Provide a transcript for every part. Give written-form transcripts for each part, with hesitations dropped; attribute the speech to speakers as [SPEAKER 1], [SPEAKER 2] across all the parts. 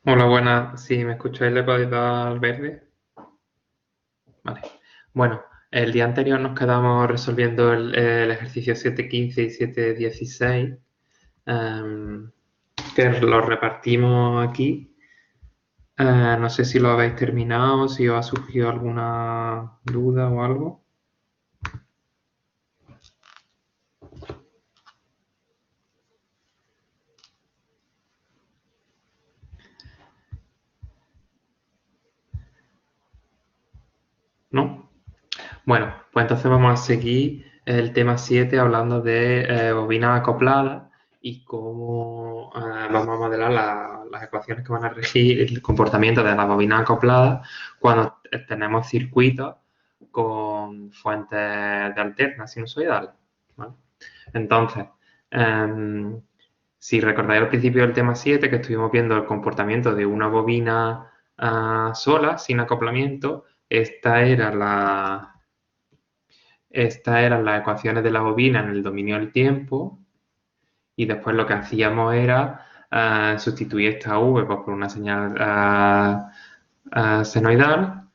[SPEAKER 1] Hola, buenas. Si me escucháis, ¿le podéis dar al verde? Vale. Bueno, el día anterior nos quedamos resolviendo el ejercicio 7.15 y 7.16, em, que lo repartimos aquí. No sé si lo habéis terminado, si os ha surgido alguna duda o algo. ¿No? Bueno, pues entonces vamos a seguir el tema 7 hablando de bobinas acopladas y cómo vamos a modelar las ecuaciones que van a regir el comportamiento de las bobinas acopladas cuando tenemos circuitos con fuentes de alternas sinusoidales, ¿vale? Entonces, em, si recordáis al principio del tema 7 que estuvimos viendo el comportamiento de una bobina sola, sin acoplamiento, estas eran las ecuaciones de la bobina en el dominio del tiempo y después lo que hacíamos era sustituir esta v pues, por una señal senoidal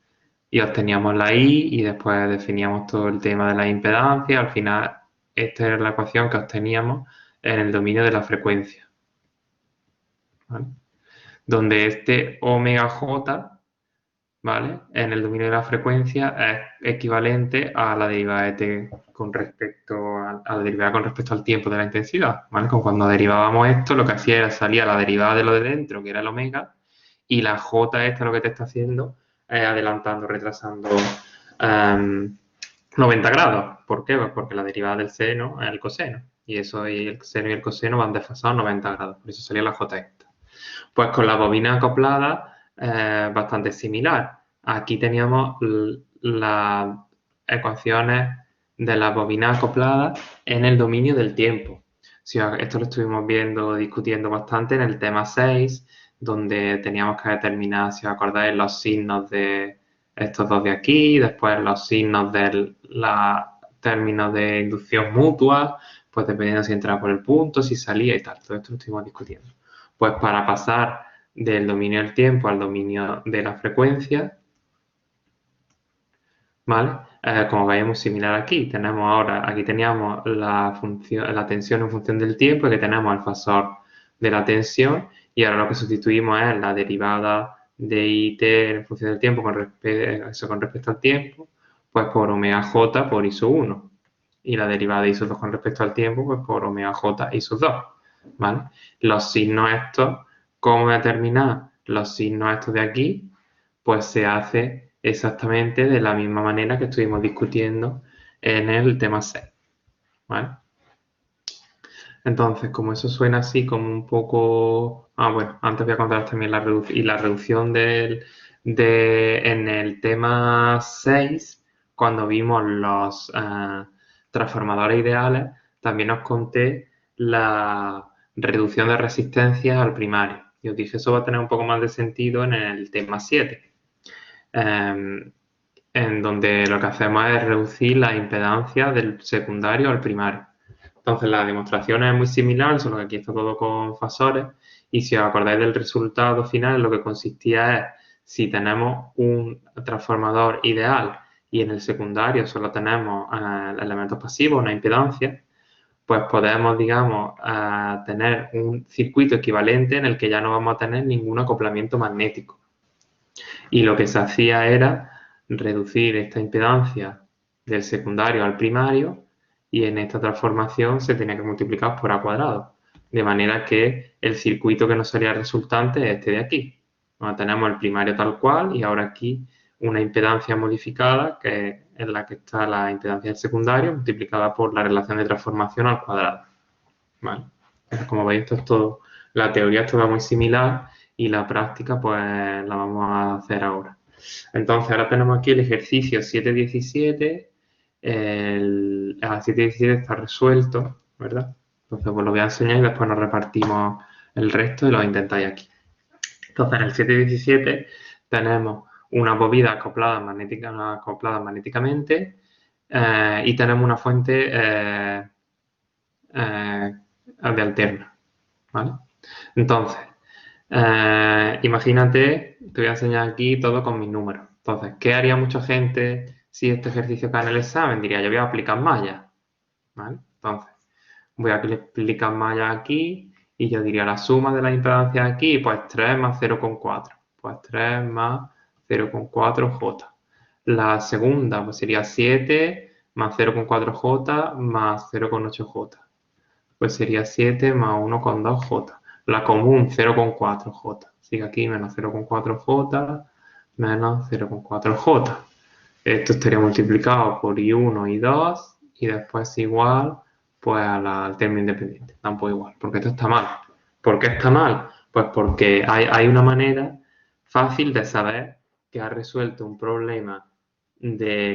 [SPEAKER 1] y obteníamos la i y después definíamos todo el tema de la impedancia. Al final, esta era la ecuación que obteníamos en el dominio de la frecuencia, ¿vale? Donde este omega j, ¿vale? En el dominio de la frecuencia es equivalente a la derivada de t con respecto a la derivada con respecto al tiempo de la intensidad, ¿vale? Como cuando derivábamos esto, lo que hacía era salía la derivada de lo de dentro, que era el omega, y la j esta lo que te está haciendo es adelantando, retrasando 90 grados. ¿Por qué? Pues porque la derivada del seno es el coseno, y eso y el seno y el coseno van desfasados 90 grados, por eso salía la j esta. Pues con la bobina acoplada bastante similar. Aquí teníamos las ecuaciones de la bobina acoplada en el dominio del tiempo. Si esto lo estuvimos viendo, discutiendo bastante en el tema 6, donde teníamos que determinar, si os acordáis, los signos de estos dos de aquí, después los signos de los términos de inducción mutua, pues dependiendo si entraba por el punto, si salía y tal. Todo esto lo estuvimos discutiendo. Pues para pasar del dominio del tiempo al dominio de la frecuencia, ¿vale? Como veis, muy similar aquí. Tenemos ahora, aquí teníamos la tensión en función del tiempo, y que tenemos el fasor de la tensión, y ahora lo que sustituimos es la derivada de IT en función del tiempo con respecto al tiempo, pues por omega j por I sub 1. Y la derivada de I sub 2 con respecto al tiempo, pues por omega j I sub 2, ¿vale? Los signos estos, ¿cómo determinar los signos estos de aquí? Pues se hace exactamente de la misma manera que estuvimos discutiendo en el tema 6, ¿vale? Entonces, como eso suena así como un poco... bueno, antes voy a contaros también la reducción en el tema 6, cuando vimos los transformadores ideales, también os conté la reducción de resistencias al primario. Y os dije, eso va a tener un poco más de sentido en el tema 7. En donde lo que hacemos es reducir la impedancia del secundario al primario. Entonces la demostración es muy similar, solo que aquí está todo con fasores, y si os acordáis del resultado final, lo que consistía es, si tenemos un transformador ideal y en el secundario solo tenemos elementos pasivos, una impedancia, pues podemos, digamos, tener un circuito equivalente en el que ya no vamos a tener ningún acoplamiento magnético. Y lo que se hacía era reducir esta impedancia del secundario al primario, y en esta transformación se tenía que multiplicar por A cuadrado, de manera que el circuito que nos salía resultante es este de aquí. Bueno, tenemos el primario tal cual y ahora aquí una impedancia modificada, que es la que está la impedancia del secundario, multiplicada por la relación de transformación al cuadrado, ¿vale? Como veis, esto es todo, la teoría es toda muy similar y la práctica pues la vamos a hacer ahora. Entonces, ahora tenemos aquí el ejercicio 7.17. El 7.17 está resuelto, ¿verdad? Entonces, pues lo voy a enseñar y después nos repartimos el resto y lo intentáis aquí. Entonces, en el 7.17 tenemos una bobina acoplada magnéticamente y tenemos una fuente de alterna, ¿vale? Entonces, Imagínate, te voy a enseñar aquí todo con mis números. Entonces, ¿qué haría mucha gente si este ejercicio cae en el examen? Diría, yo voy a aplicar malla, ¿vale? Entonces, voy a aplicar malla aquí y yo diría la suma de las impedancias aquí, pues 3 más 0,4. Pues 3 más 0,4J. La segunda pues sería 7 más 0,4J más 0,8J. Pues sería 7 más 1,2J. La común 0,4J. Sigue aquí menos 0,4J menos 0,4J. Esto estaría multiplicado por I1 y 2 y después igual pues al término independiente. Tampoco igual, porque esto está mal. ¿Por qué está mal? Pues porque hay una manera fácil de saber que has resuelto un problema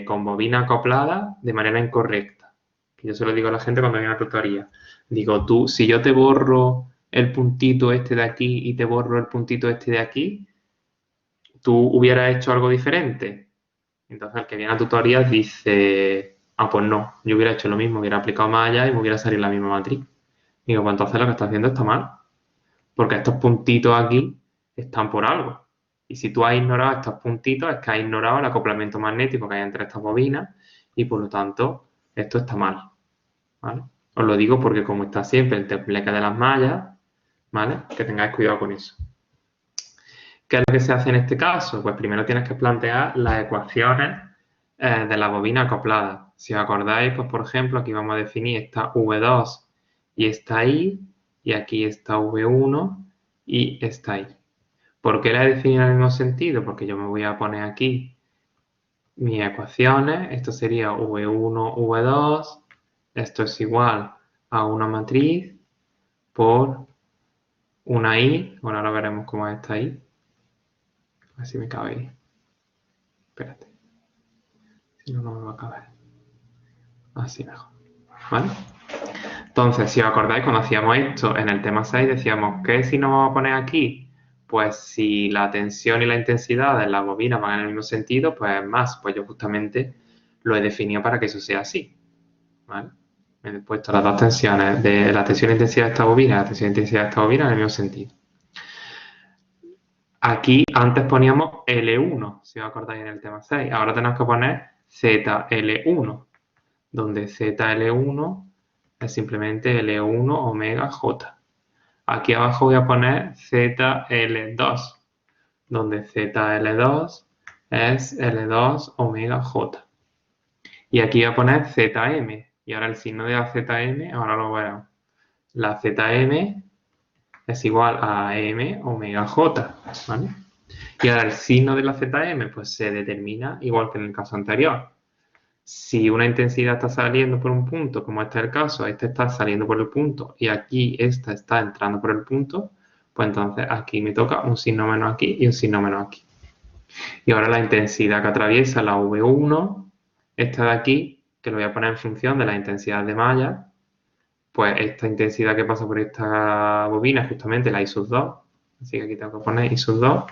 [SPEAKER 1] con bobina acoplada de manera incorrecta. Que yo se lo digo a la gente cuando viene a tutoría. Digo, tú, si yo te borro el puntito este de aquí y te borro el puntito este de aquí, ¿tú hubieras hecho algo diferente? Entonces el que viene a tutorías dice, ah, pues no, yo hubiera hecho lo mismo, hubiera aplicado malla y me hubiera salido la misma matriz. Digo, pues entonces lo que estás haciendo está mal, porque estos puntitos aquí están por algo. Y si tú has ignorado estos puntitos, es que has ignorado el acoplamiento magnético que hay entre estas bobinas y por lo tanto esto está mal, ¿vale? Os lo digo porque como está siempre el tembleque de las mallas, ¿vale? Que tengáis cuidado con eso. ¿Qué es lo que se hace en este caso? Pues primero tienes que plantear las ecuaciones de la bobina acoplada. Si os acordáis, pues por ejemplo, aquí vamos a definir esta V2 y esta I, y aquí está V1 y esta I. ¿Por qué la he definido en el mismo sentido? Porque yo me voy a poner aquí mis ecuaciones. Esto sería V1, V2. Esto es igual a una matriz por una I. Bueno, ahora veremos cómo es esta I. A ver si me cabe ahí. Espérate. Si no, no me va a caber. Así mejor. ¿Vale? Entonces, si os acordáis, cuando hacíamos esto en el tema 6, decíamos que si nos vamos a poner aquí, pues si la tensión y la intensidad de la bobina van en el mismo sentido, pues más. Pues yo justamente lo he definido para que eso sea así. ¿Vale? He puesto las dos tensiones de la tensión e intensidad de esta bobina y la tensión e intensidad de esta bobina en el mismo sentido. Aquí antes poníamos L1, si os acordáis en el tema 6. Ahora tenemos que poner ZL1, donde ZL1 es simplemente L1 omega J. Aquí abajo voy a poner ZL2, donde ZL2 es L2 omega J. Y aquí voy a poner ZM, y ahora el signo de la ZM, ahora lo veremos. La ZM es igual a M omega J, ¿vale? Y ahora el signo de la ZM pues se determina igual que en el caso anterior. Si una intensidad está saliendo por un punto, como este es el caso, este está saliendo por el punto y aquí esta está entrando por el punto, pues entonces aquí me toca un signo menos aquí y un signo menos aquí. Y ahora la intensidad que atraviesa la V1, esta de aquí, que lo voy a poner en función de la intensidad de malla, pues esta intensidad que pasa por esta bobina es justamente la I sub 2, así que aquí tengo que poner I sub 2,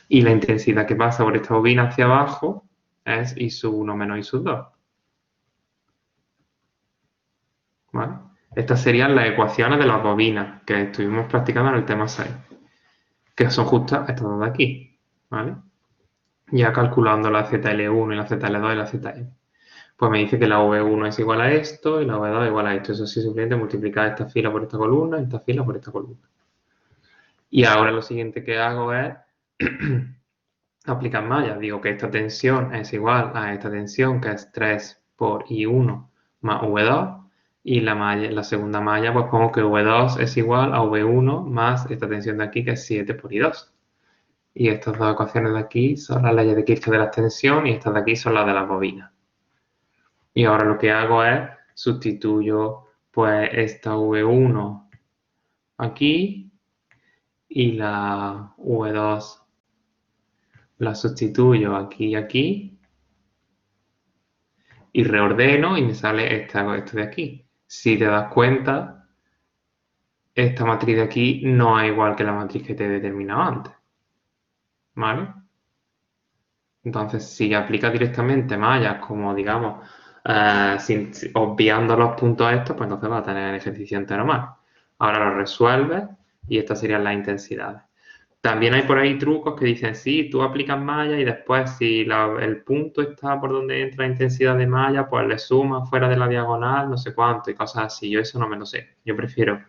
[SPEAKER 1] y la intensidad que pasa por esta bobina hacia abajo es I sub 1 menos I sub 2. ¿Vale? Estas serían las ecuaciones de las bobinas que estuvimos practicando en el tema 6, que son justas estas dos de aquí, ¿vale? Ya calculando la ZL1 y la ZL2 y la ZM. Pues me dice que la V1 es igual a esto y la V2 es igual a esto. Eso sí, simplemente multiplicar esta fila por esta columna y esta fila por esta columna. Y ahora lo siguiente que hago es aplicar mallas. Digo que esta tensión es igual a esta tensión, que es 3 por I1 más V2. Y la segunda malla, pues pongo que V2 es igual a V1 más esta tensión de aquí, que es 7 por I2. Y estas dos ecuaciones de aquí son las leyes de Kirchhoff de la tensión y estas de aquí son las de las bobinas. Y ahora lo que hago es sustituyo pues esta V1 aquí y la V2 la sustituyo aquí y aquí y reordeno y me sale esto de aquí. Si te das cuenta, esta matriz de aquí no es igual que la matriz que te he determinado antes. ¿Vale? Entonces, si aplicas directamente mallas como, digamos, obviando los puntos estos, pues entonces vas a tener el ejercicio entero mal. Ahora lo resuelves y estas serían las intensidades. También hay por ahí trucos que dicen, sí, tú aplicas malla y después si el punto está por donde entra la intensidad de malla, pues le sumas fuera de la diagonal, no sé cuánto y cosas así. Yo eso no me lo sé. Yo prefiero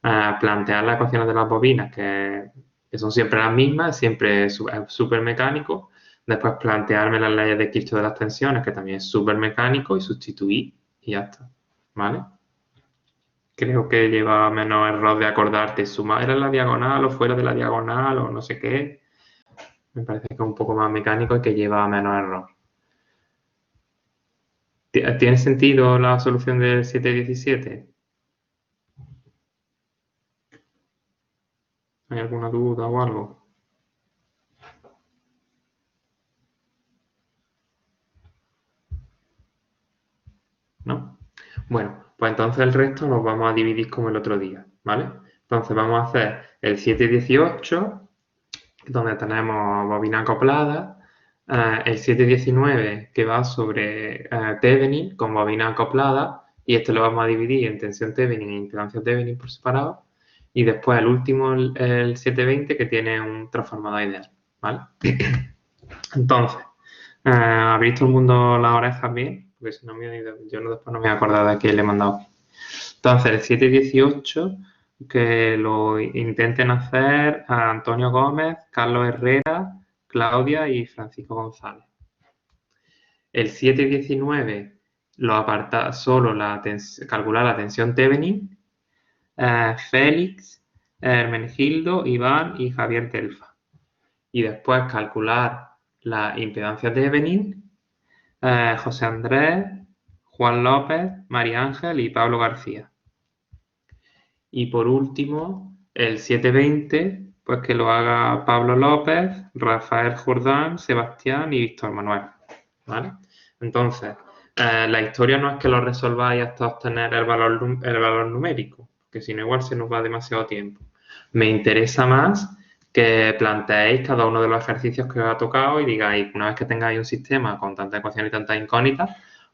[SPEAKER 1] plantear las ecuaciones de las bobinas, que son siempre las mismas, siempre es súper mecánico. Después plantearme las leyes de Kirchhoff de las tensiones, que también es súper mecánico, y sustituir y ya está. ¿Vale? Creo que lleva menos error de acordarte sumar en la diagonal o fuera de la diagonal o no sé qué. Me parece que es un poco más mecánico y que lleva menos error. ¿Tiene sentido la solución del 717? ¿Hay alguna duda o algo? ¿No? Bueno, pues entonces el resto los vamos a dividir como el otro día, ¿vale? Entonces vamos a hacer el 718, donde tenemos bobina acoplada, el 719 que va sobre Thevenin con bobina acoplada, y este lo vamos a dividir en tensión Thevenin e impedancia Thevenin por separado, y después el último, el 720, que tiene un transformador ideal, ¿vale? Entonces, ¿habéis todo el mundo las orejas bien? Porque si no, yo después no me he acordado de quién le he mandado. Entonces, el 718, que lo intenten hacer a Antonio Gómez, Carlos Herrera, Claudia y Francisco González. El 719 lo aparta solo calcular la tensión Thevenin, Félix, Hermenegildo, Iván y Javier Telfa. Y después calcular la impedancia Thevenin, José Andrés, Juan López, María Ángel y Pablo García. Y por último, el 720, pues que lo haga Pablo López, Rafael Jordán, Sebastián y Víctor Manuel. ¿Vale? Entonces, la historia no es que lo resolváis hasta obtener el valor numérico, que si no igual se nos va demasiado tiempo. Me interesa más que planteéis cada uno de los ejercicios que os ha tocado y digáis, una vez que tengáis un sistema con tantas ecuaciones y tantas incógnitas,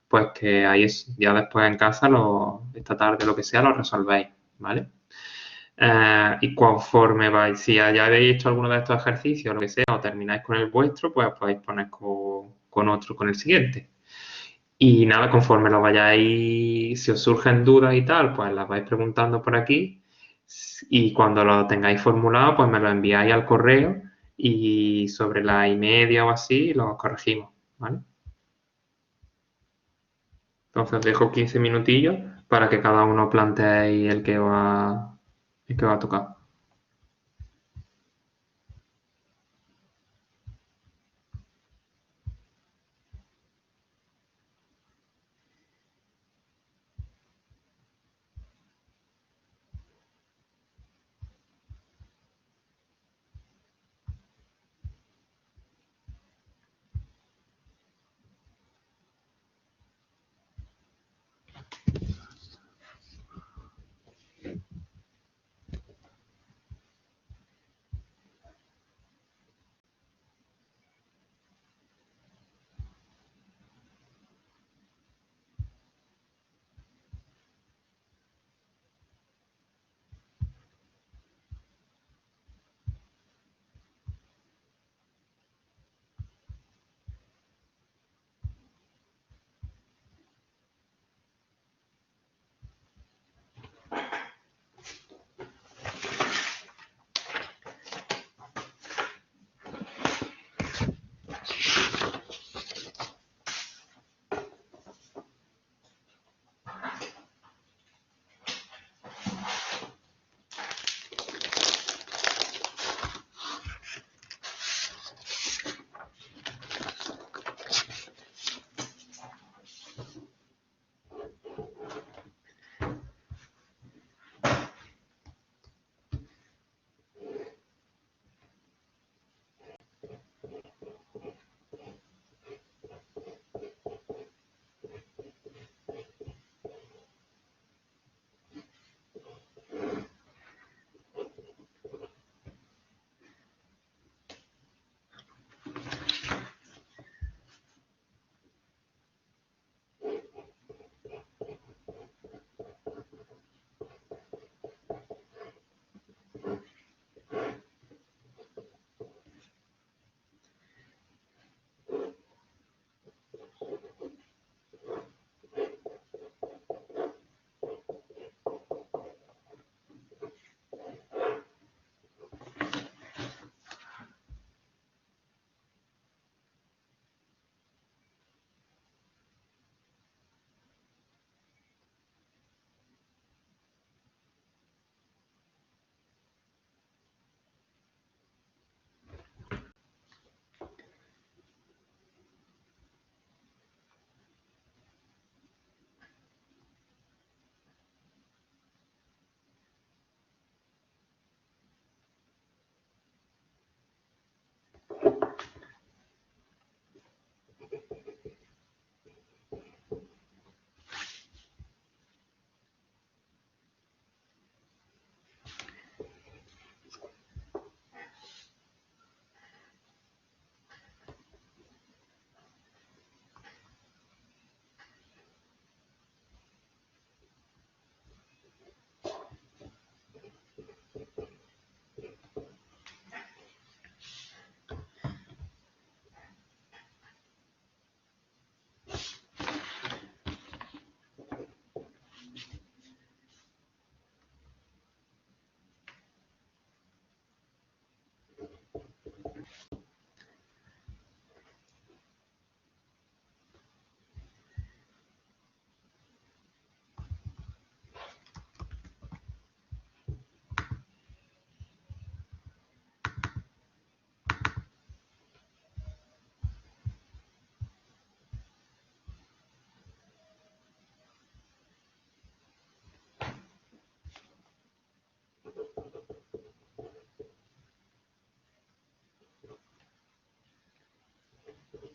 [SPEAKER 1] pues que ahí ya después en casa, esta tarde, lo que sea, lo resolvéis, ¿vale? Y conforme vais, si ya habéis hecho alguno de estos ejercicios, lo que sea, o termináis con el vuestro, pues podéis poner con otro, con el siguiente. Y nada, conforme lo vayáis, si os surgen dudas y tal, pues las vais preguntando por aquí. Y cuando lo tengáis formulado, pues me lo enviáis al correo y sobre la y media o así lo corregimos, ¿vale? Entonces os dejo 15 minutillos para que cada uno planteéis el que va a tocar.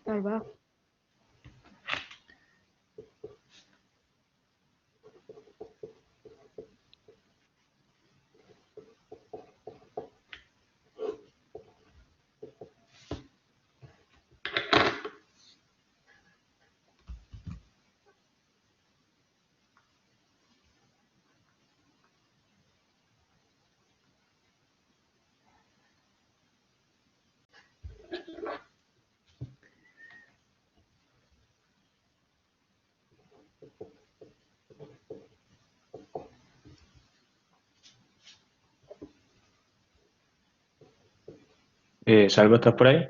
[SPEAKER 2] Salva.
[SPEAKER 3] Salvo, ¿estás por ahí?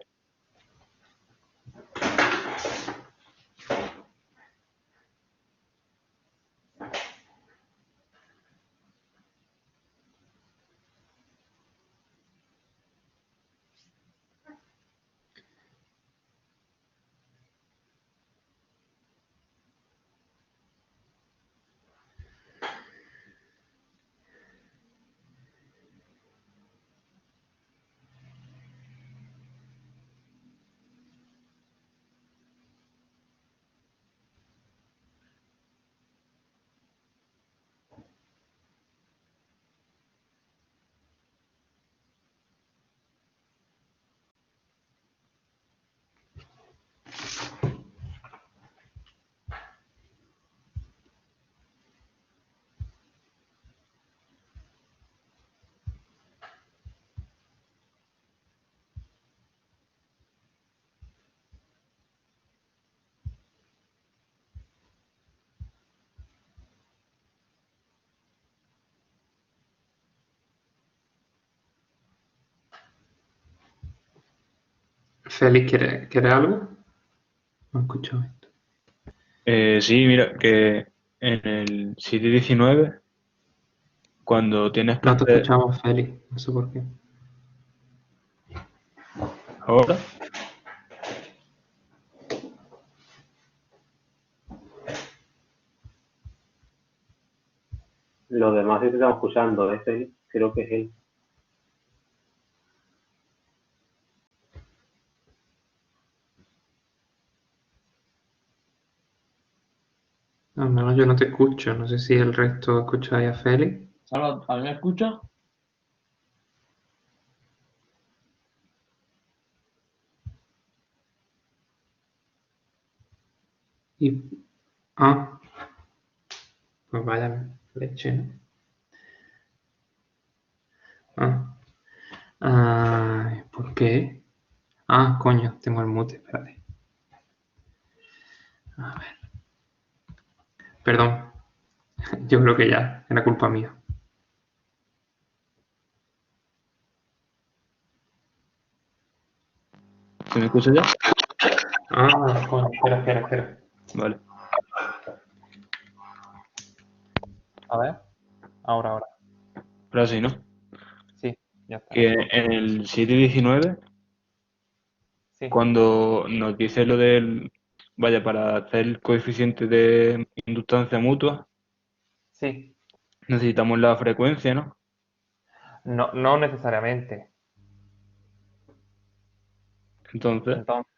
[SPEAKER 1] Félix, ¿quiere algo? No he escuchado esto.
[SPEAKER 3] Sí, mira, que en el 719, cuando tienes que
[SPEAKER 1] No te
[SPEAKER 3] hacer...
[SPEAKER 1] escuchamos, Félix, no sé por qué.
[SPEAKER 3] Ahora,
[SPEAKER 4] Los demás sí te estamos escuchando, ese creo que es él.
[SPEAKER 1] Al menos yo no te escucho, no sé si el resto escucháis a Félix.
[SPEAKER 5] Salva, ¿a mí me escucha?
[SPEAKER 1] Y... Ah, pues vaya leche, ¿no? Ah, ¿por qué? Ah, coño, tengo el mute, espérate. A ver, perdón, yo creo que ya, era culpa mía.
[SPEAKER 3] ¿se me escucha ya?
[SPEAKER 1] Ah, coño, espera.
[SPEAKER 3] Vale.
[SPEAKER 1] A ver, ahora.
[SPEAKER 3] Ahora sí, ¿no?
[SPEAKER 1] Sí, ya está,
[SPEAKER 3] Que
[SPEAKER 1] no sé por qué.
[SPEAKER 3] en el 719,
[SPEAKER 1] Sí,
[SPEAKER 3] cuando nos dice lo del... Vaya, para hacer el coeficiente de inductancia mutua,
[SPEAKER 1] sí.
[SPEAKER 3] necesitamos la frecuencia, ¿no?
[SPEAKER 1] No, no necesariamente.
[SPEAKER 3] Entonces,
[SPEAKER 1] Entonces,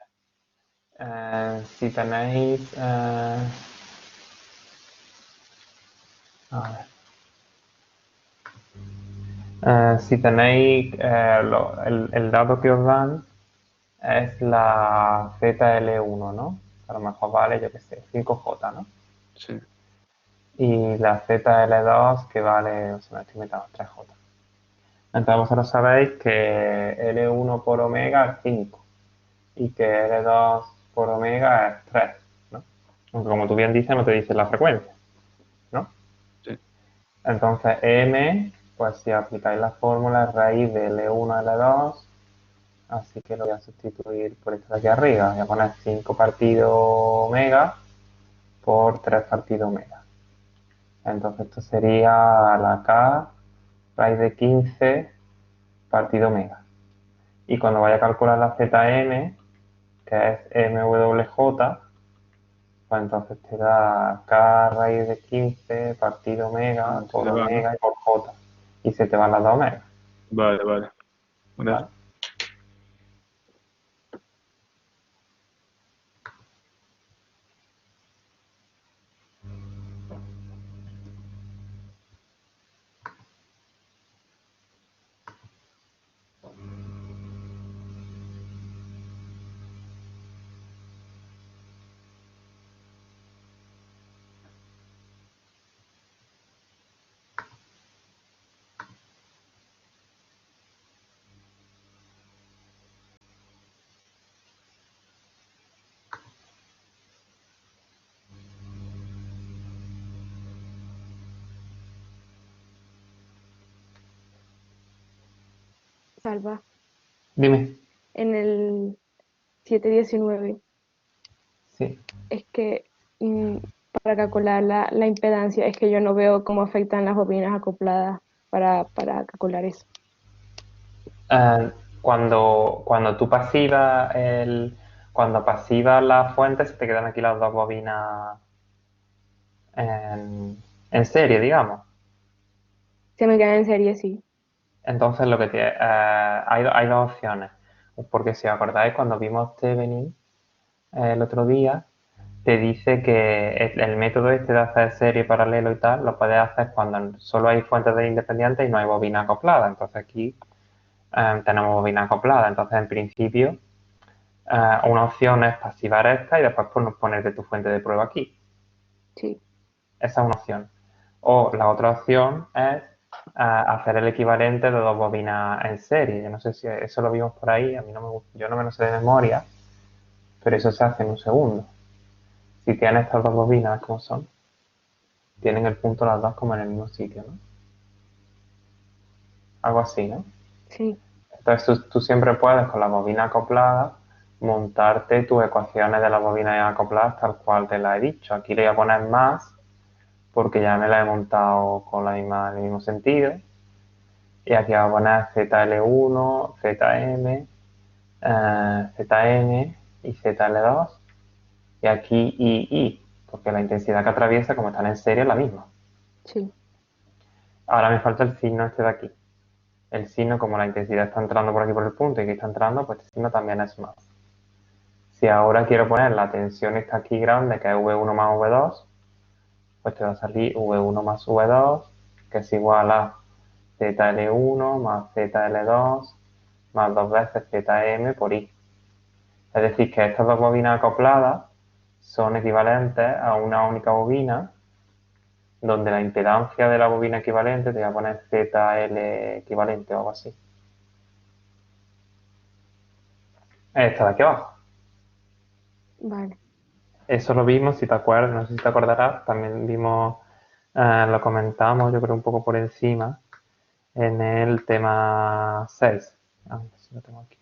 [SPEAKER 1] si tenéis... a ver. Si tenéis el dato que os dan es la ZL1, ¿no? A lo mejor vale, yo qué sé, 5J, ¿no?
[SPEAKER 3] sí.
[SPEAKER 1] Y la ZL2 que vale, o sea, me estoy metiendo 3J. Entonces vosotros sabéis que L1 por omega es 5 y que L2 por omega es 3, ¿no? Aunque como tú bien dices, no te dice la frecuencia, ¿no?
[SPEAKER 3] Sí.
[SPEAKER 1] Entonces M, pues si aplicáis la fórmula es raíz de L1 a L2. Así que lo voy a sustituir por esto de aquí arriba. Voy a poner 5 partido omega por 3 partido omega. Entonces esto sería la K raíz de 15 partido omega. Y cuando vaya a calcular la Zm, que es MWJ, pues entonces te da K raíz de 15 partido omega
[SPEAKER 3] Se
[SPEAKER 1] por
[SPEAKER 3] te va, ¿no?
[SPEAKER 1] omega y por J. Y se te van las dos omegas.
[SPEAKER 3] Vale, vale.
[SPEAKER 1] ¿Vale?
[SPEAKER 3] Gracias.
[SPEAKER 2] Salva,
[SPEAKER 1] Dime.
[SPEAKER 2] en el 719
[SPEAKER 1] Sí.
[SPEAKER 2] es que para calcular la impedancia es que yo no veo cómo afectan las bobinas acopladas para calcular eso.
[SPEAKER 1] Cuando tú pasivas cuando pasivas la fuente, se te quedan aquí las dos bobinas en serie, digamos.
[SPEAKER 2] Se me queda en serie, sí.
[SPEAKER 1] Entonces lo que hay dos opciones. Porque si os acordáis, cuando vimos Thevenin el otro día, te dice que el método este de hacer serie paralelo y tal, lo puedes hacer cuando solo hay fuentes de independientes y no hay bobina acoplada. Entonces aquí tenemos bobina acoplada. Entonces, en principio, una opción es pasivar esta y después ponerte tu fuente de prueba aquí.
[SPEAKER 2] Sí,
[SPEAKER 1] Esa es una opción. O la otra opción es hacer el equivalente de dos bobinas en serie. Yo no sé si eso lo vimos por ahí, a mí no me gusta, yo no me lo sé de memoria, pero eso se hace en un segundo. Si tienes estas dos bobinas, como son, tienen el punto las dos como en el mismo sitio, ¿no? Algo así, ¿no?
[SPEAKER 2] sí,
[SPEAKER 1] Entonces tú siempre puedes con la bobina acoplada montarte tus ecuaciones de las bobinas acopladas tal cual te las he dicho. Aquí le voy a poner más porque ya me la he montado con la misma, en el mismo sentido. Y aquí voy a poner ZL1, ZM, ZN y ZL2. Y aquí I, porque la intensidad que atraviesa, como están en serie, es la misma.
[SPEAKER 2] sí.
[SPEAKER 1] Ahora me falta el signo este de aquí. El signo, como la intensidad está entrando por aquí por el punto y aquí está entrando, pues este signo también es más. Si ahora quiero poner la tensión esta aquí grande, que es V1 más V2, pues te va a salir V1 más V2, que es igual a ZL1 más ZL2 más dos veces ZM por I. Es decir, que estas dos bobinas acopladas son equivalentes a una única bobina, donde la impedancia de la bobina equivalente, te voy a poner ZL equivalente o algo así. Esta de aquí abajo.
[SPEAKER 2] Vale.
[SPEAKER 1] Eso lo vimos, si te acuerdas, no sé si te acordarás, también vimos, lo comentamos, yo creo un poco por encima, en el tema 6. A ver si lo tengo aquí.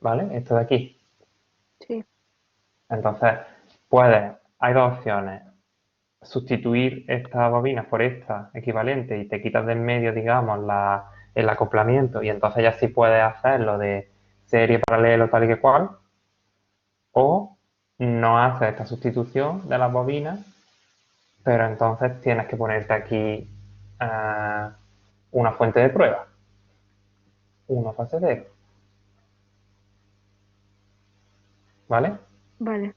[SPEAKER 1] ¿Vale? Esto de aquí.
[SPEAKER 2] Sí,
[SPEAKER 1] Entonces, hay dos opciones. Sustituir esta bobina por esta equivalente y te quitas del medio, digamos, el acoplamiento y entonces ya sí puedes hacer lo de serie paralelo tal y que cual. O no haces esta sustitución de las bobinas, pero entonces tienes que ponerte aquí una fuente de prueba, una fase cero, ¿vale?
[SPEAKER 2] vale.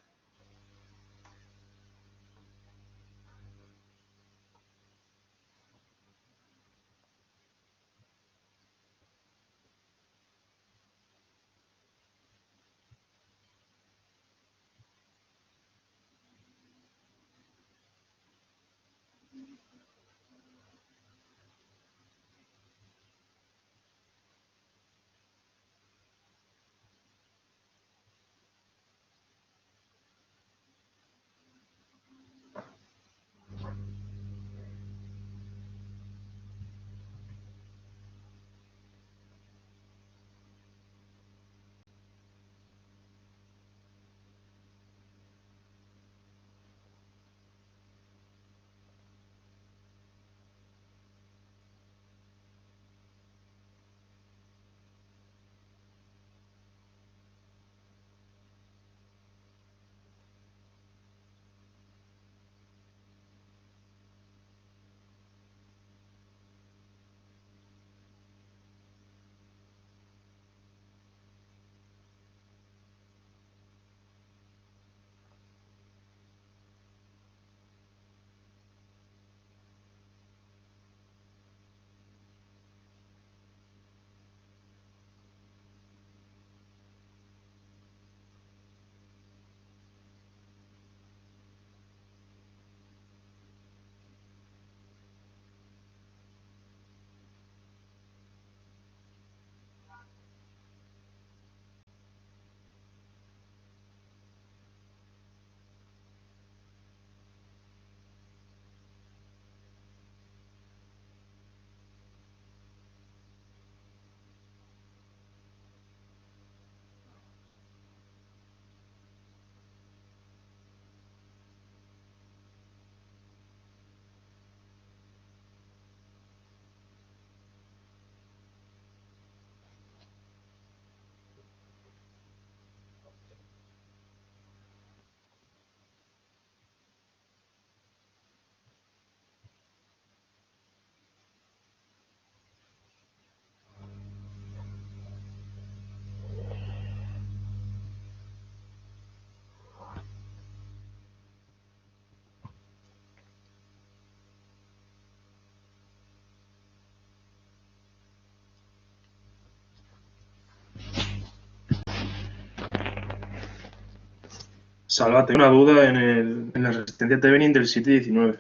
[SPEAKER 5] Salva, tengo una duda en la resistencia Thevenin del 719.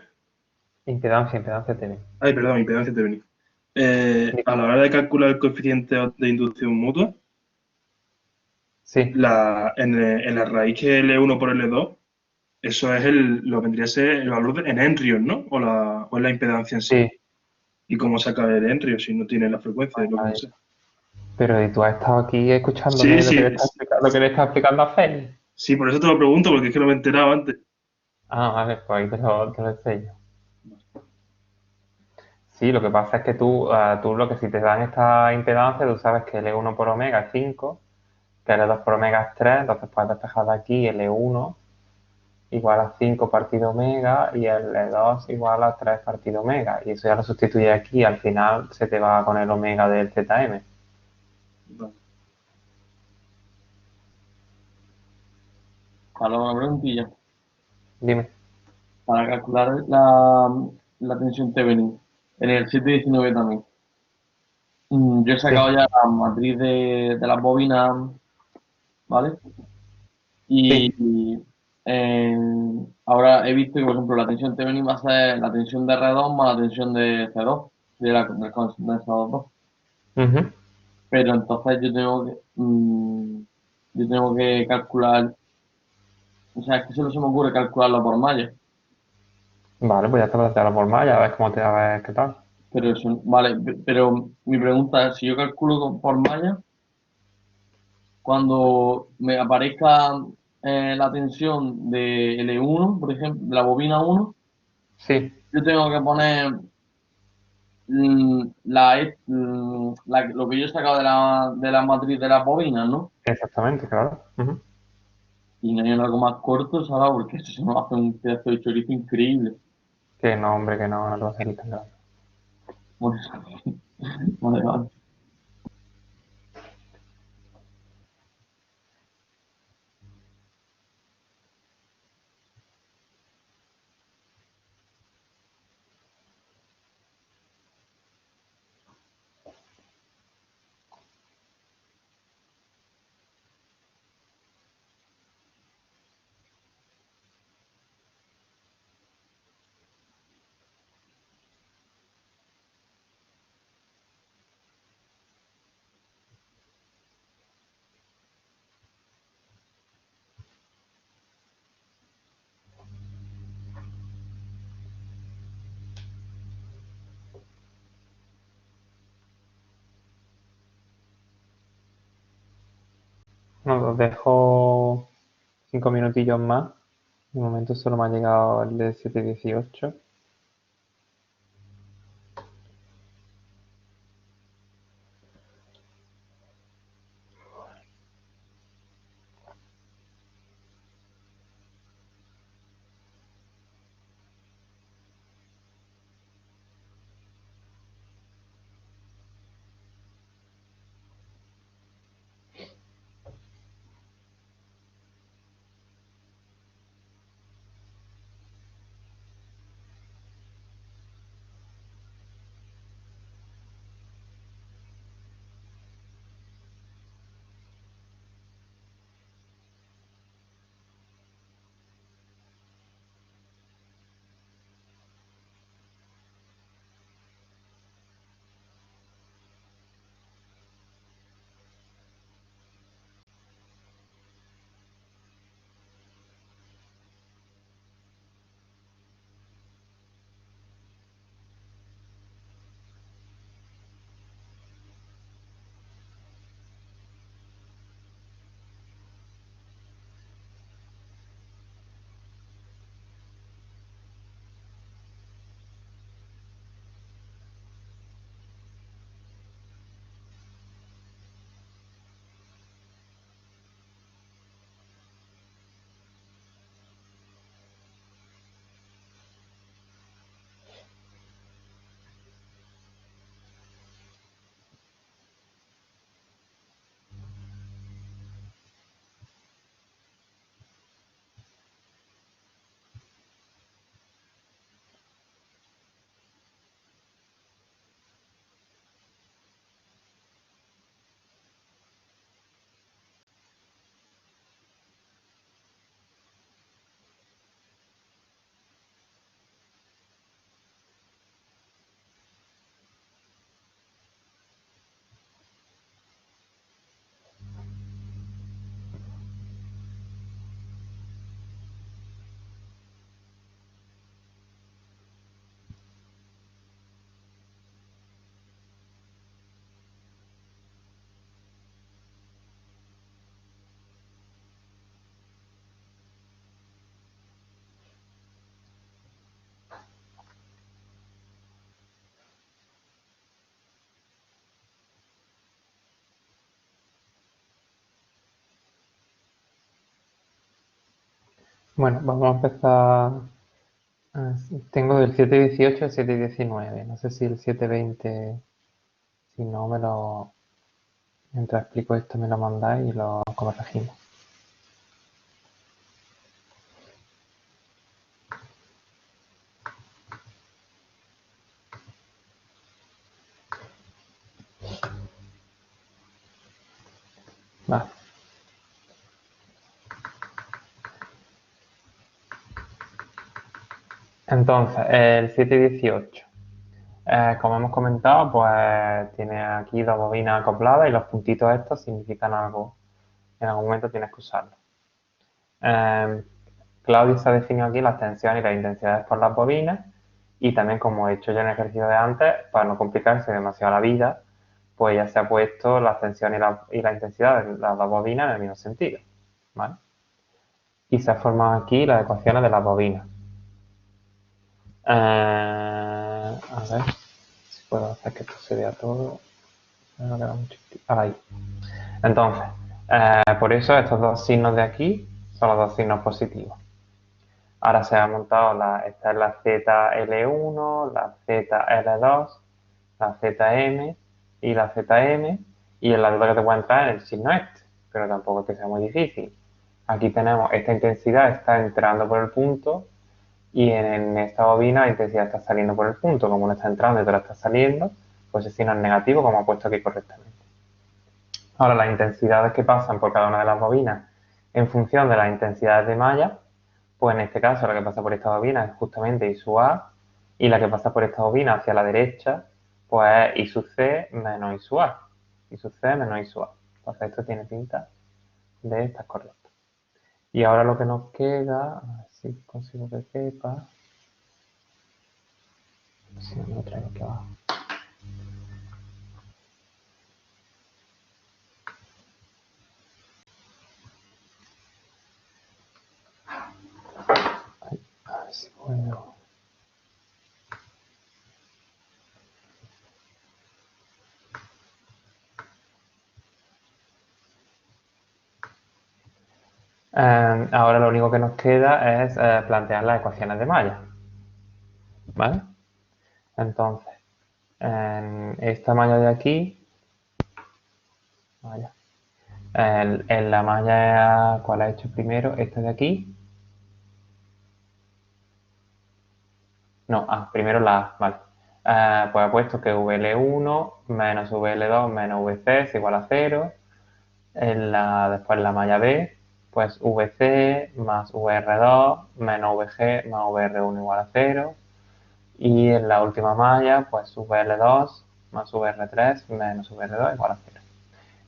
[SPEAKER 1] Impedancia Thevenin.
[SPEAKER 5] Ay, perdón, impedancia Thevenin. A la hora de calcular el coeficiente de inducción mutua,
[SPEAKER 1] Sí,
[SPEAKER 5] en la raíz que es L1 por L2, eso es lo vendría a ser el valor en henrios, ¿no? O es la impedancia en sí.
[SPEAKER 1] sí.
[SPEAKER 5] ¿Y cómo saca el henrio si no tiene la frecuencia? Es lo que no
[SPEAKER 1] Vale.
[SPEAKER 5] sé.
[SPEAKER 1] Pero ¿y tú has estado aquí escuchándome
[SPEAKER 5] Sí,
[SPEAKER 1] lo que
[SPEAKER 5] sí,
[SPEAKER 1] lo que le está explicando a Feli?
[SPEAKER 5] sí, por eso te lo pregunto, porque es que no me he enterado antes.
[SPEAKER 1] Ah, vale, pues ahí te lo enseño. Sí, lo que pasa es que tú lo que si te dan esta impedancia, tú sabes que L1 por omega es 5, que L2 por omega es 3, entonces puedes despejar de aquí L1 igual a 5 partido omega y L2 igual a 3 partido omega. Y eso ya lo sustituye aquí, al final se te va con el omega del ZM.
[SPEAKER 5] Vale.
[SPEAKER 6] Para una preguntilla.
[SPEAKER 1] Dime.
[SPEAKER 6] Para calcular la tensión Thevenin en el 719 también. Yo he sacado
[SPEAKER 1] Sí,
[SPEAKER 6] ya la matriz de las bobinas, ¿vale?
[SPEAKER 1] sí,
[SPEAKER 6] Y ahora he visto que, por ejemplo, la tensión Thevenin va a ser la tensión de R2 más la tensión de C2, del condensador 2.
[SPEAKER 1] ujú.
[SPEAKER 6] Pero entonces yo tengo que calcular, o sea, es que solo se me ocurre calcularlo por malla.
[SPEAKER 1] Vale, pues ya te lo la forma, ya ves cómo te va a ver qué tal.
[SPEAKER 6] Pero eso, vale, pero mi pregunta es, si yo calculo por malla, cuando me aparezca la tensión de L1, por ejemplo, de la bobina 1,
[SPEAKER 1] Sí,
[SPEAKER 6] yo tengo que poner lo que yo he sacado de la matriz de las bobinas, ¿no?
[SPEAKER 1] exactamente, claro. Ujú.
[SPEAKER 6] Y no hay algo más corto, ¿sabes? Porque eso se nos hace un pedazo de chorizo increíble.
[SPEAKER 1] Que no, hombre, que no, no te vas a ir tan grande.
[SPEAKER 6] Por eso. Vale, vale.
[SPEAKER 1] No, os dejo 5 minutillos más. De momento solo me ha llegado el de 718. Bueno, vamos a empezar. Tengo del 7.18 al 7.19. No sé si el 7.20, si no me lo... Mientras explico esto me lo mandáis y lo corregimos. Vale. Entonces, el 7.18. Como hemos comentado, pues tiene aquí dos bobinas acopladas y los puntitos estos significan algo. En algún momento tienes que usarlo. Claudia se ha definido aquí las tensiones y las intensidades por las bobinas y también, como he hecho yo en el ejercicio de antes, para no complicarse demasiado la vida, pues ya se ha puesto las tensiones y la intensidad de las dos bobinas en el mismo sentido, ¿vale? Y se han formado aquí las ecuaciones de las bobinas. A ver si puedo hacer que esto se vea todo. Ahí. Entonces, por eso estos dos signos de aquí son los dos signos positivos. Ahora se ha montado esta es la ZL1, la ZL2, la ZM y la ZM, y en la duda que te puede entrar en el signo este, pero tampoco es que sea muy difícil. Aquí tenemos esta intensidad está entrando por el punto y en esta bobina la intensidad está saliendo por el punto. Como no está entrando y otra está saliendo, pues el signo es negativo, como he puesto aquí correctamente. Ahora, las intensidades que pasan por cada una de las bobinas en función de las intensidades de malla, pues en este caso la que pasa por esta bobina es justamente I sub A y la que pasa por esta bobina hacia la derecha, pues es I sub C menos I sub A. I sub C menos I sub A. Entonces esto tiene pinta de estar correcto. Y ahora lo que nos queda, a ver si consigo que quepa. Si no, lo traigo aquí abajo. A ver si puedo. Ahora lo único que nos queda es plantear las ecuaciones de malla. ¿Vale? Entonces, en esta malla de aquí, en la malla, ¿cuál ha hecho primero? Esta de aquí. No, primero la A, vale. Pues he puesto que VL1 menos VL2 menos VC es igual a 0. Después en la malla B, pues VC más VR2 menos VG más VR1 igual a 0. Y en la última malla, pues VL2 más VR3 menos VR2 igual a 0.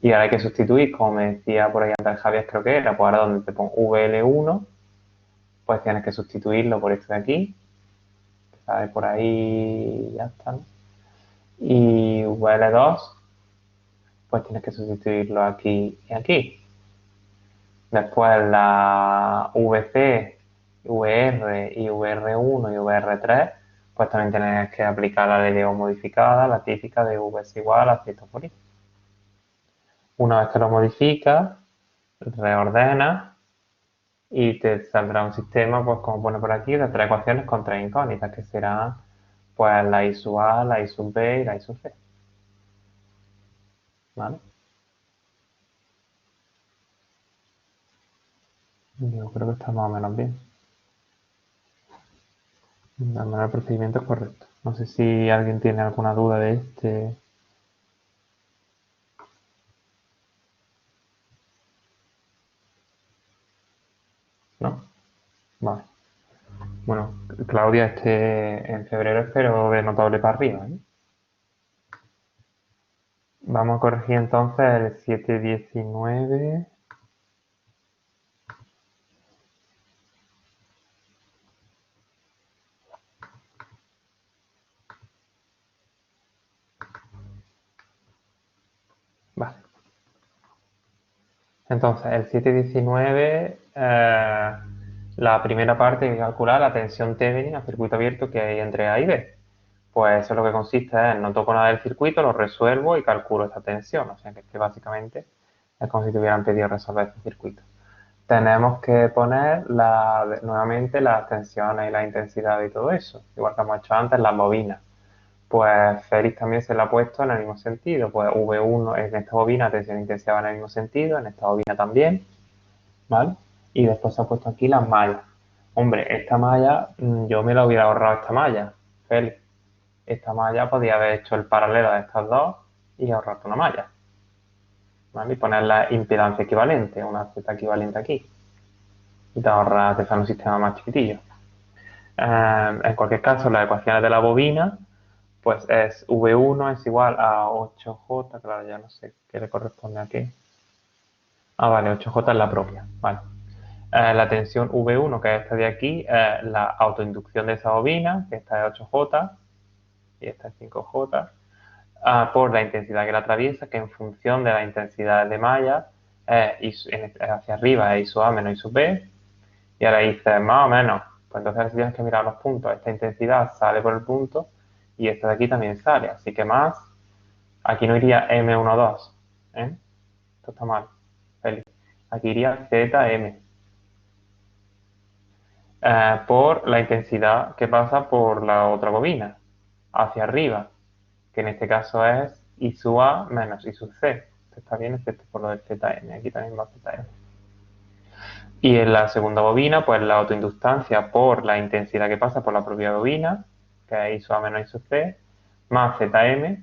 [SPEAKER 1] Y ahora hay que sustituir, como me decía por ahí antes Javier, creo que era, pues ahora donde te pongo VL1, pues tienes que sustituirlo por esto de aquí, que sale por ahí y ya está, ¿no? Y VL2, pues tienes que sustituirlo aquí y aquí. Después la VC, VR y VR1 y VR3, pues también tienes que aplicar la ley de O modificada, la típica de V es igual a 100 por I. Una vez que lo modificas, reordenas y te saldrá un sistema, pues como pone por aquí, de tres ecuaciones con tres incógnitas, que serán pues la I sub A, la I sub B y la I sub C. ¿Vale? Yo creo que está más o menos bien. Al menos el procedimiento es correcto. No sé si alguien tiene alguna duda de este. ¿No? Vale. Bueno, Claudia, en febrero espero de notable para arriba, ¿eh? Vamos a corregir entonces el 7.19. Vale. Entonces, el 7.19, la primera parte hay que calcular la tensión Thevenin a circuito abierto que hay entre A y B. Pues eso lo que consiste es, no toco nada del circuito, lo resuelvo y calculo esta tensión. O sea que básicamente es como si te hubieran pedido resolver este circuito. tenemos que poner nuevamente las tensiones y la intensidad y todo eso, igual que hemos hecho antes las bobinas. Pues Félix también se lo ha puesto en el mismo sentido, pues V1 en esta bobina tensión e intensidad van en el mismo sentido, en esta bobina también, ¿vale? Y después se ha puesto aquí las mallas. Hombre, esta malla, yo me la hubiera ahorrado esta malla, Félix. Esta malla podía haber hecho el paralelo de estas dos y ahorrarte una malla, ¿vale? Y poner la impedancia equivalente, una Z equivalente aquí. Y te ahorras, te sale un sistema más chiquitillo. En cualquier caso, las ecuaciones de la bobina, pues es V1 es igual a 8J, claro, ya no sé qué le corresponde aquí. Ah, vale, 8J es la propia, vale. La tensión V1, que es esta de aquí, es la autoinducción de esa bobina, que esta es 8J y esta es 5J, por la intensidad que la atraviesa, que en función de la intensidad de malla, hacia arriba es I sub A menos I sub B, y ahora dices más o menos, pues entonces tienes que mirar los puntos, esta intensidad sale por el punto y esta de aquí también sale, así que más, aquí no iría M12, ¿eh? Esto está mal, Félix. Aquí iría ZM, por la intensidad que pasa por la otra bobina, hacia arriba, que en este caso es I sub A menos I sub C. Esto está bien, excepto por lo del ZM, aquí también va ZM. Y en la segunda bobina, pues la autoinductancia por la intensidad que pasa por la propia bobina, que es I sub A menos I sub C, más ZM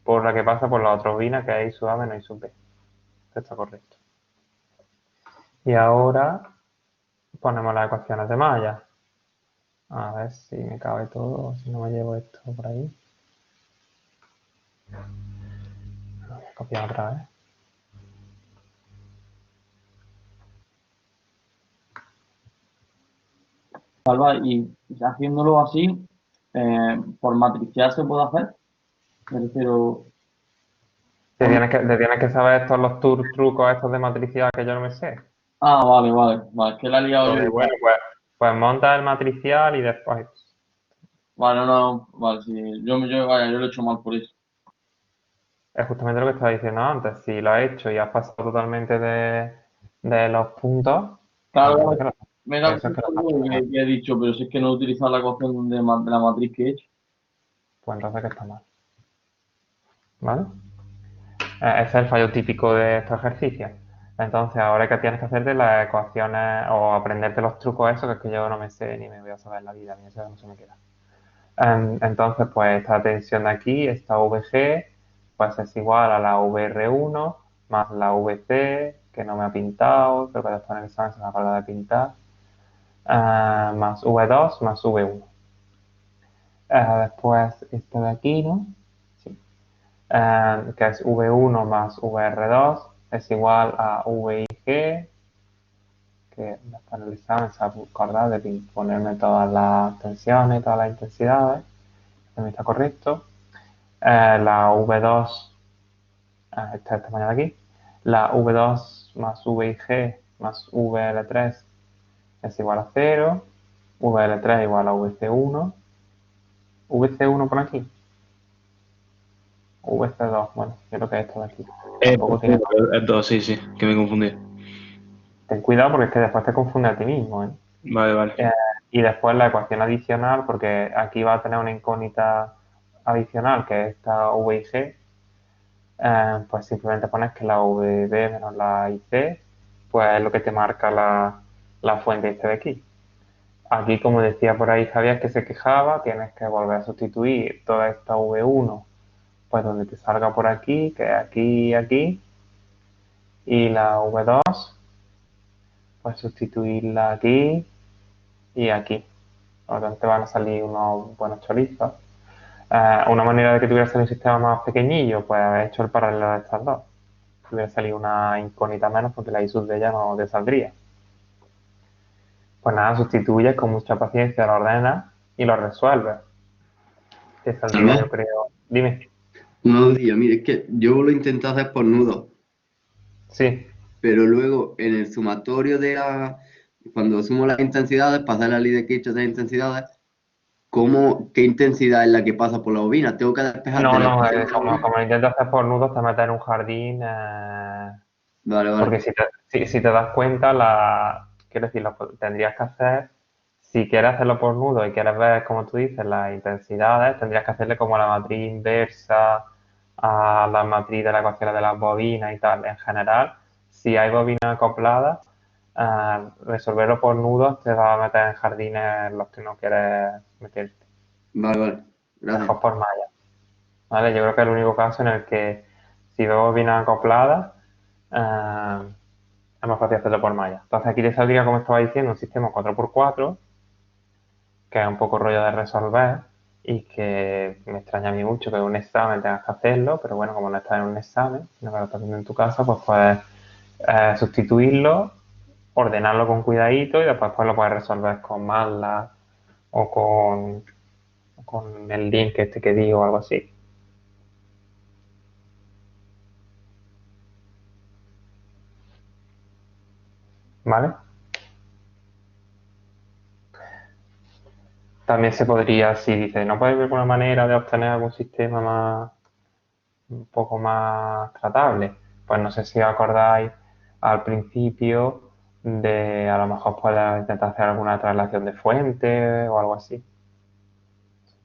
[SPEAKER 1] por la que pasa por la otra bobina, que es I sub A menos I sub B. Esto está correcto. Y ahora ponemos las ecuaciones de malla. A ver si me cabe todo, si no me llevo esto por ahí. Lo voy a copiar otra vez.
[SPEAKER 6] Salva, y haciéndolo así, por matricial se puede hacer. Me refiero,
[SPEAKER 1] Te tienes que saber estos los trucos estos de matricidad que yo no me sé.
[SPEAKER 6] vale, es que la he liado yo.
[SPEAKER 1] Entonces, bueno, pues monta el matricial y después.
[SPEAKER 6] Vale, no, vale, sí, vaya, yo lo he hecho mal por eso.
[SPEAKER 1] Es justamente lo que estaba diciendo antes. Si lo has hecho y has pasado totalmente de los puntos,
[SPEAKER 6] Claro,
[SPEAKER 1] entonces
[SPEAKER 6] me da
[SPEAKER 1] eso es que lo
[SPEAKER 6] un
[SPEAKER 1] has
[SPEAKER 6] poco
[SPEAKER 1] hecho mal.
[SPEAKER 6] que he dicho, pero si es que no he utilizado la ecuación de la matriz que he hecho.
[SPEAKER 1] Pues entonces que está mal. ¿Vale? Ese es el fallo típico de estos ejercicios. Entonces, ahora que tienes que hacerte las ecuaciones o aprenderte los trucos esos, que es que yo no me sé ni me voy a saber en la vida, ni eso no se me queda. Entonces, pues esta tensión de aquí, esta VG, pues es igual a la VR1 más la VC, que no me ha pintado, creo que después en el examen se me acuerda de pintar, más V2 más V1. Después esto de aquí, ¿no? Sí. Que es V1 más VR2 es igual a VIG, que después en el examen se va a acordar de ponerme todas las tensiones, todas las intensidades, también está correcto. La V2, esta tamaño de aquí, la V2 más VIG más VL3 es igual a 0, VL3 igual a VC1, VC1 por aquí, VC2, bueno, yo creo que es esto de aquí. Tampoco tiene
[SPEAKER 3] Es 2, sí, que me confundí.
[SPEAKER 1] Ten cuidado porque es que después te confunde a ti mismo, ¿eh?
[SPEAKER 3] Vale.
[SPEAKER 1] Y después la ecuación adicional, porque aquí va a tener una incógnita adicional, que es esta VIG, pues simplemente pones que la VB menos la IC, pues es lo que te marca la fuente este de aquí. Aquí, como decía por ahí Javier, que se quejaba, tienes que volver a sustituir toda esta V1, pues donde te salga por aquí, que es aquí y aquí, y la V2, pues sustituirla aquí y aquí. Por lo tanto, te van a salir unos buenos chorizos. Una manera de que tuviera salido un sistema más pequeñillo, pues haber hecho el paralelo de estas dos. Si hubiera salido una incógnita menos, porque la I sub de ella no te saldría. Pues nada, sustituyes con mucha paciencia, lo ordenas y lo resuelves. Te saldría,
[SPEAKER 7] Salva,
[SPEAKER 1] yo creo. Dime.
[SPEAKER 7] unos días, mire, es que yo lo intenté hacer por nudos,
[SPEAKER 1] Sí.
[SPEAKER 7] pero luego en el sumatorio cuando sumo las intensidades, para hacer la ley de Kirchhoff de intensidades, ¿qué intensidad es la que pasa por la bobina? Tengo que despejar de
[SPEAKER 1] No,
[SPEAKER 7] la ecuación de la
[SPEAKER 1] como
[SPEAKER 7] bobina.
[SPEAKER 1] lo intentas hacer por nudos, te metes en un jardín.
[SPEAKER 7] Vale, vale.
[SPEAKER 1] Porque si te das cuenta, quiero decir, lo que tendrías que hacer, si quieres hacerlo por nudo y quieres ver, como tú dices, las intensidades, tendrías que hacerle como la matriz inversa a la matriz de la ecuación de las bobinas y tal. En general, si hay bobinas acopladas, resolverlo por nudos te va a meter en jardines en los que no quieres meterte.
[SPEAKER 7] Vale, vale. Gracias.
[SPEAKER 1] Mejor por malla. ¿Vale? Yo creo que es el único caso en el que si veo bobinas acopladas, es más fácil hacerlo por malla. Entonces aquí te saldría, como estaba diciendo, un sistema 4x4, que es un poco rollo de resolver y que me extraña a mí mucho que en un examen tengas que hacerlo, pero bueno, como no estás en un examen, sino que lo estás haciendo en tu casa, pues puedes sustituirlo, ordenarlo con cuidadito y después pues lo puedes resolver con MATLAB o con el link este que digo o algo así. ¿Vale? También se podría, si dices, ¿no puede haber alguna manera de obtener algún sistema un poco más tratable? Pues no sé si os acordáis al principio de a lo mejor puedas intentar hacer alguna traslación de fuente o algo así.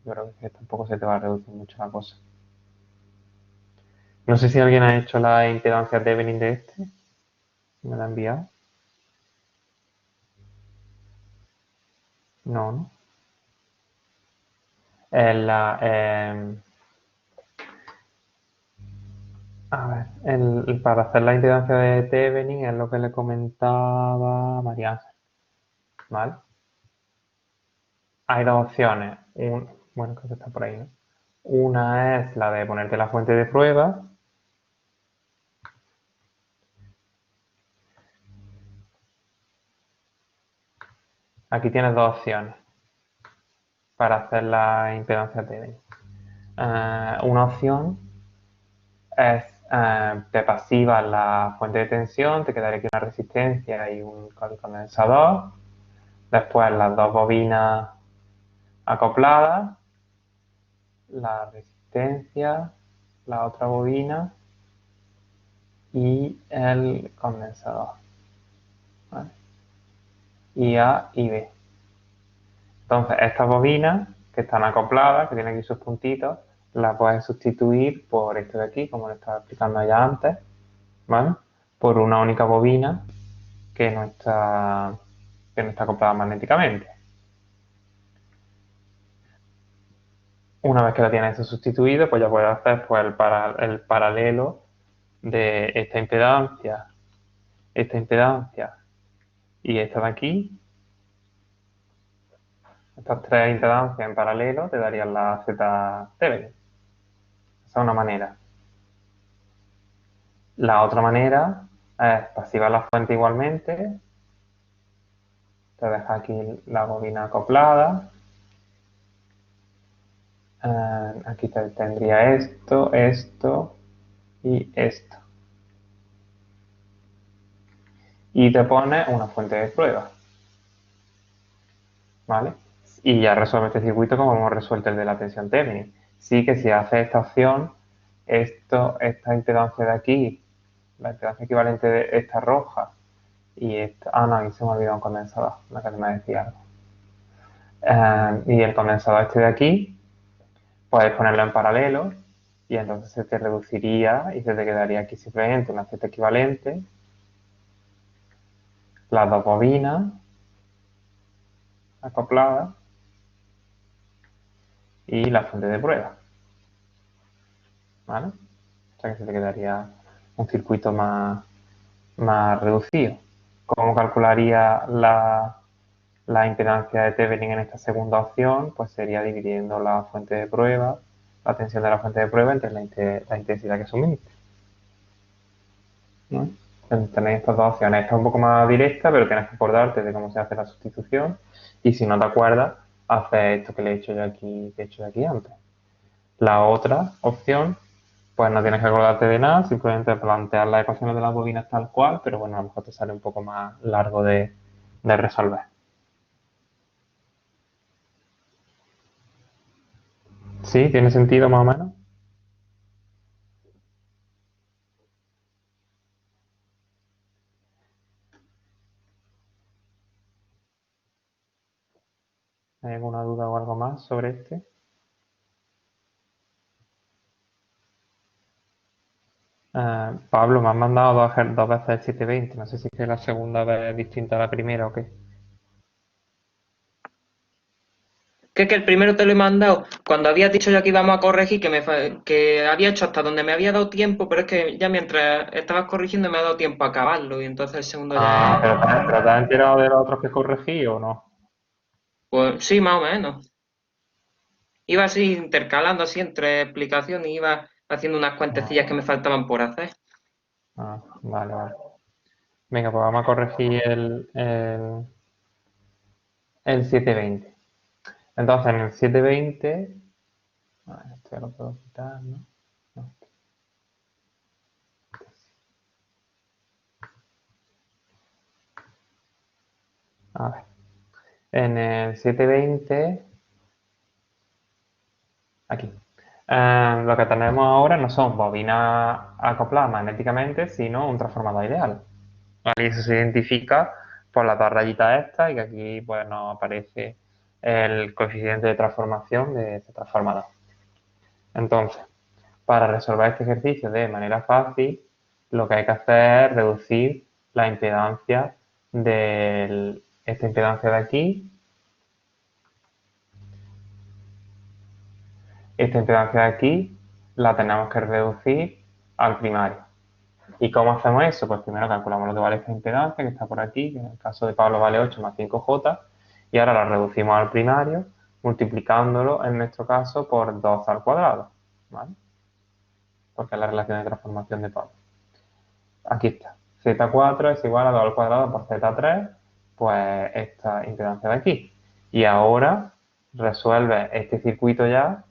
[SPEAKER 1] Yo creo que tampoco se te va a reducir mucho la cosa. No sé si alguien ha hecho la impedancia Thevenin de este. ¿Me la ha enviado? No, ¿no? A ver, para hacer la impedancia de Thevenin es lo que le comentaba María Ángel, ¿vale? Hay dos opciones. Bueno, creo que está por ahí, ¿no? Una es la de ponerte la fuente de prueba. Aquí tienes dos opciones para hacer la impedancia Thevenin. Una opción es te pasivas la fuente de tensión, te quedaría aquí una resistencia y un condensador. Después las dos bobinas acopladas, la resistencia, la otra bobina y el condensador. ¿Vale? Y A y B. Entonces, estas bobinas que están acopladas, que tienen aquí sus puntitos, las puedes sustituir por esto de aquí, como le estaba explicando ya antes, ¿vale? Por una única bobina que no está acoplada magnéticamente. Una vez que la tienes eso sustituido, pues ya puedes hacer pues, el paralelo de esta impedancia y esta de aquí. Estas tres impedancias en paralelo te darían la Z Thevenin. Esa es una manera. La otra manera es pasivar la fuente igualmente. Te deja aquí la bobina acoplada. Aquí tendría esto, esto y esto. Y te pone una fuente de prueba. ¿Vale? Y ya resuelve este circuito como hemos resuelto el de la tensión Thevenin. Sí que si haces esta opción, esta impedancia de aquí, la impedancia equivalente de esta roja y esta... Ah, no, aquí se me ha olvidado un condensador, la que me decía algo. Y el condensador este de aquí, puedes ponerlo en paralelo y entonces se te reduciría y se te quedaría aquí simplemente una Z equivalente, las dos bobinas acopladas y la fuente de prueba. ¿Vale? O sea que se te quedaría un circuito más reducido. ¿Cómo calcularía la impedancia de Thevenin en esta segunda opción? Pues sería dividiendo la fuente de prueba, la tensión de la fuente de prueba entre la intensidad que sumiste. ¿No? Tenéis estas dos opciones. Esta es un poco más directa, pero tienes que acordarte de cómo se hace la sustitución. Y si no te acuerdas, haces esto que he hecho yo aquí antes. La otra opción, pues no tienes que acordarte de nada, simplemente plantear las ecuaciones de las bobinas tal cual, pero bueno, a lo mejor te sale un poco más largo de resolver. ¿Sí? ¿Tiene sentido más o menos? ¿Hay alguna duda o algo más sobre este? Pablo, me has mandado dos veces el 720. No sé si es que la segunda vez es distinta a la primera o qué.
[SPEAKER 8] Que es que el primero te lo he mandado cuando habías dicho ya que íbamos a corregir, que había hecho hasta donde me había dado tiempo, pero es que ya mientras estabas corrigiendo me ha dado tiempo a acabarlo y entonces el segundo ya...
[SPEAKER 1] ¿Pero te has enterado de los otros que corregí o no?
[SPEAKER 8] Pues sí, más o menos. Iba así intercalando así entre explicaciones y iba haciendo unas cuentecillas que me faltaban por hacer.
[SPEAKER 1] Vale, vale. Venga, pues vamos a corregir el 720. Entonces, en el 720, esto ya lo puedo quitar, ¿no? No. A ver, en el 720, aquí, lo que tenemos ahora no son bobinas acopladas magnéticamente, sino un transformador ideal. ¿Vale? Y eso se identifica por las dos rayitas estas y que aquí pues nos aparece el coeficiente de transformación de este transformador. Entonces, para resolver este ejercicio de manera fácil, lo que hay que hacer es reducir la impedancia de esta impedancia de aquí, esta impedancia de aquí la tenemos que reducir al primario. ¿Y cómo hacemos eso? Pues primero calculamos lo que vale esta impedancia, que está por aquí, que en el caso de Pablo vale 8 más 5J, y ahora la reducimos al primario, multiplicándolo, en nuestro caso, por 2 al cuadrado, ¿vale? Porque es la relación de transformación de Pablo. Aquí está. Z4 es igual a 2 al cuadrado por Z3, pues esta impedancia de aquí. Y ahora resuelve este circuito ya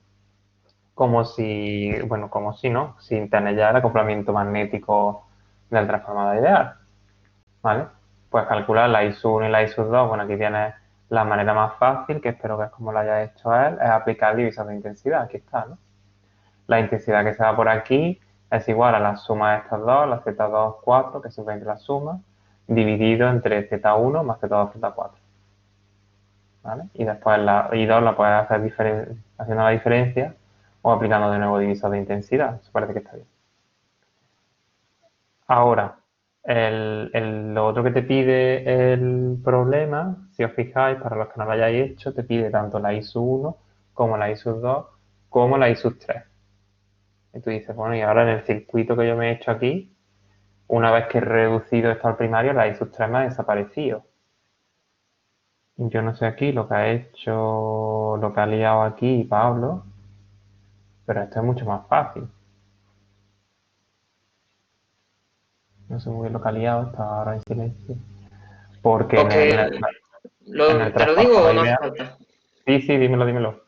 [SPEAKER 1] como si, bueno, como si no, sin tener ya el acoplamiento magnético del transformador ideal, ¿vale? Pues calcular la I1 y la I2, bueno, aquí tienes la manera más fácil, que espero que es como lo haya hecho él, es aplicar el divisor de intensidad, aquí está, ¿no? La intensidad que se da por aquí es igual a la suma de estas dos, la Z2, 4, que es simplemente la suma, dividido entre Z1 más Z2, Z4. ¿Vale? Y después la I2 la puedes hacer haciendo la diferencia o aplicando de nuevo divisor de intensidad. Eso parece que está bien. Ahora, lo otro que te pide el problema, si os fijáis, para los que no lo hayáis hecho, te pide tanto la I 1 como la I 2 como la I 3. Y tú dices, bueno, y ahora en el circuito que yo me he hecho aquí, una vez que he reducido esto al primario, la I 3 me ha desaparecido. Yo no sé aquí lo que ha hecho, lo que ha liado aquí Pablo, pero esto es mucho más fácil. No sé muy bien lo que ha liado, está ahora en silencio. Porque en
[SPEAKER 8] Porque
[SPEAKER 1] el
[SPEAKER 8] te lo digo o
[SPEAKER 1] transformador
[SPEAKER 8] no hace
[SPEAKER 1] ideal...
[SPEAKER 8] falta.
[SPEAKER 1] Sí, sí, dímelo.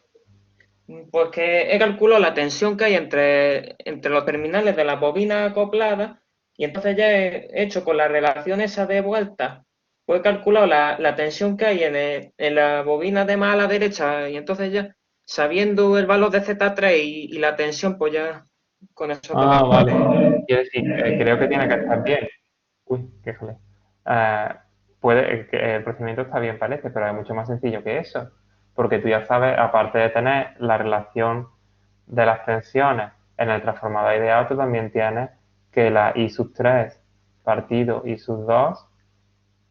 [SPEAKER 8] Pues que he calculado la tensión que hay entre los terminales de las bobinas acopladas y entonces ya he hecho con la relación esa de vuelta, pues he calculado la tensión que hay en la bobina de más a la derecha y entonces ya sabiendo el valor de Z3 y la tensión, pues ya con eso
[SPEAKER 1] Vale. Quiero decir, creo que tiene que estar bien. Uy, qué jole. Que el procedimiento está bien, parece, pero es mucho más sencillo que eso. Porque tú ya sabes, aparte de tener la relación de las tensiones en el transformador ideal, tú también tienes que la I sub 3 partido I sub 2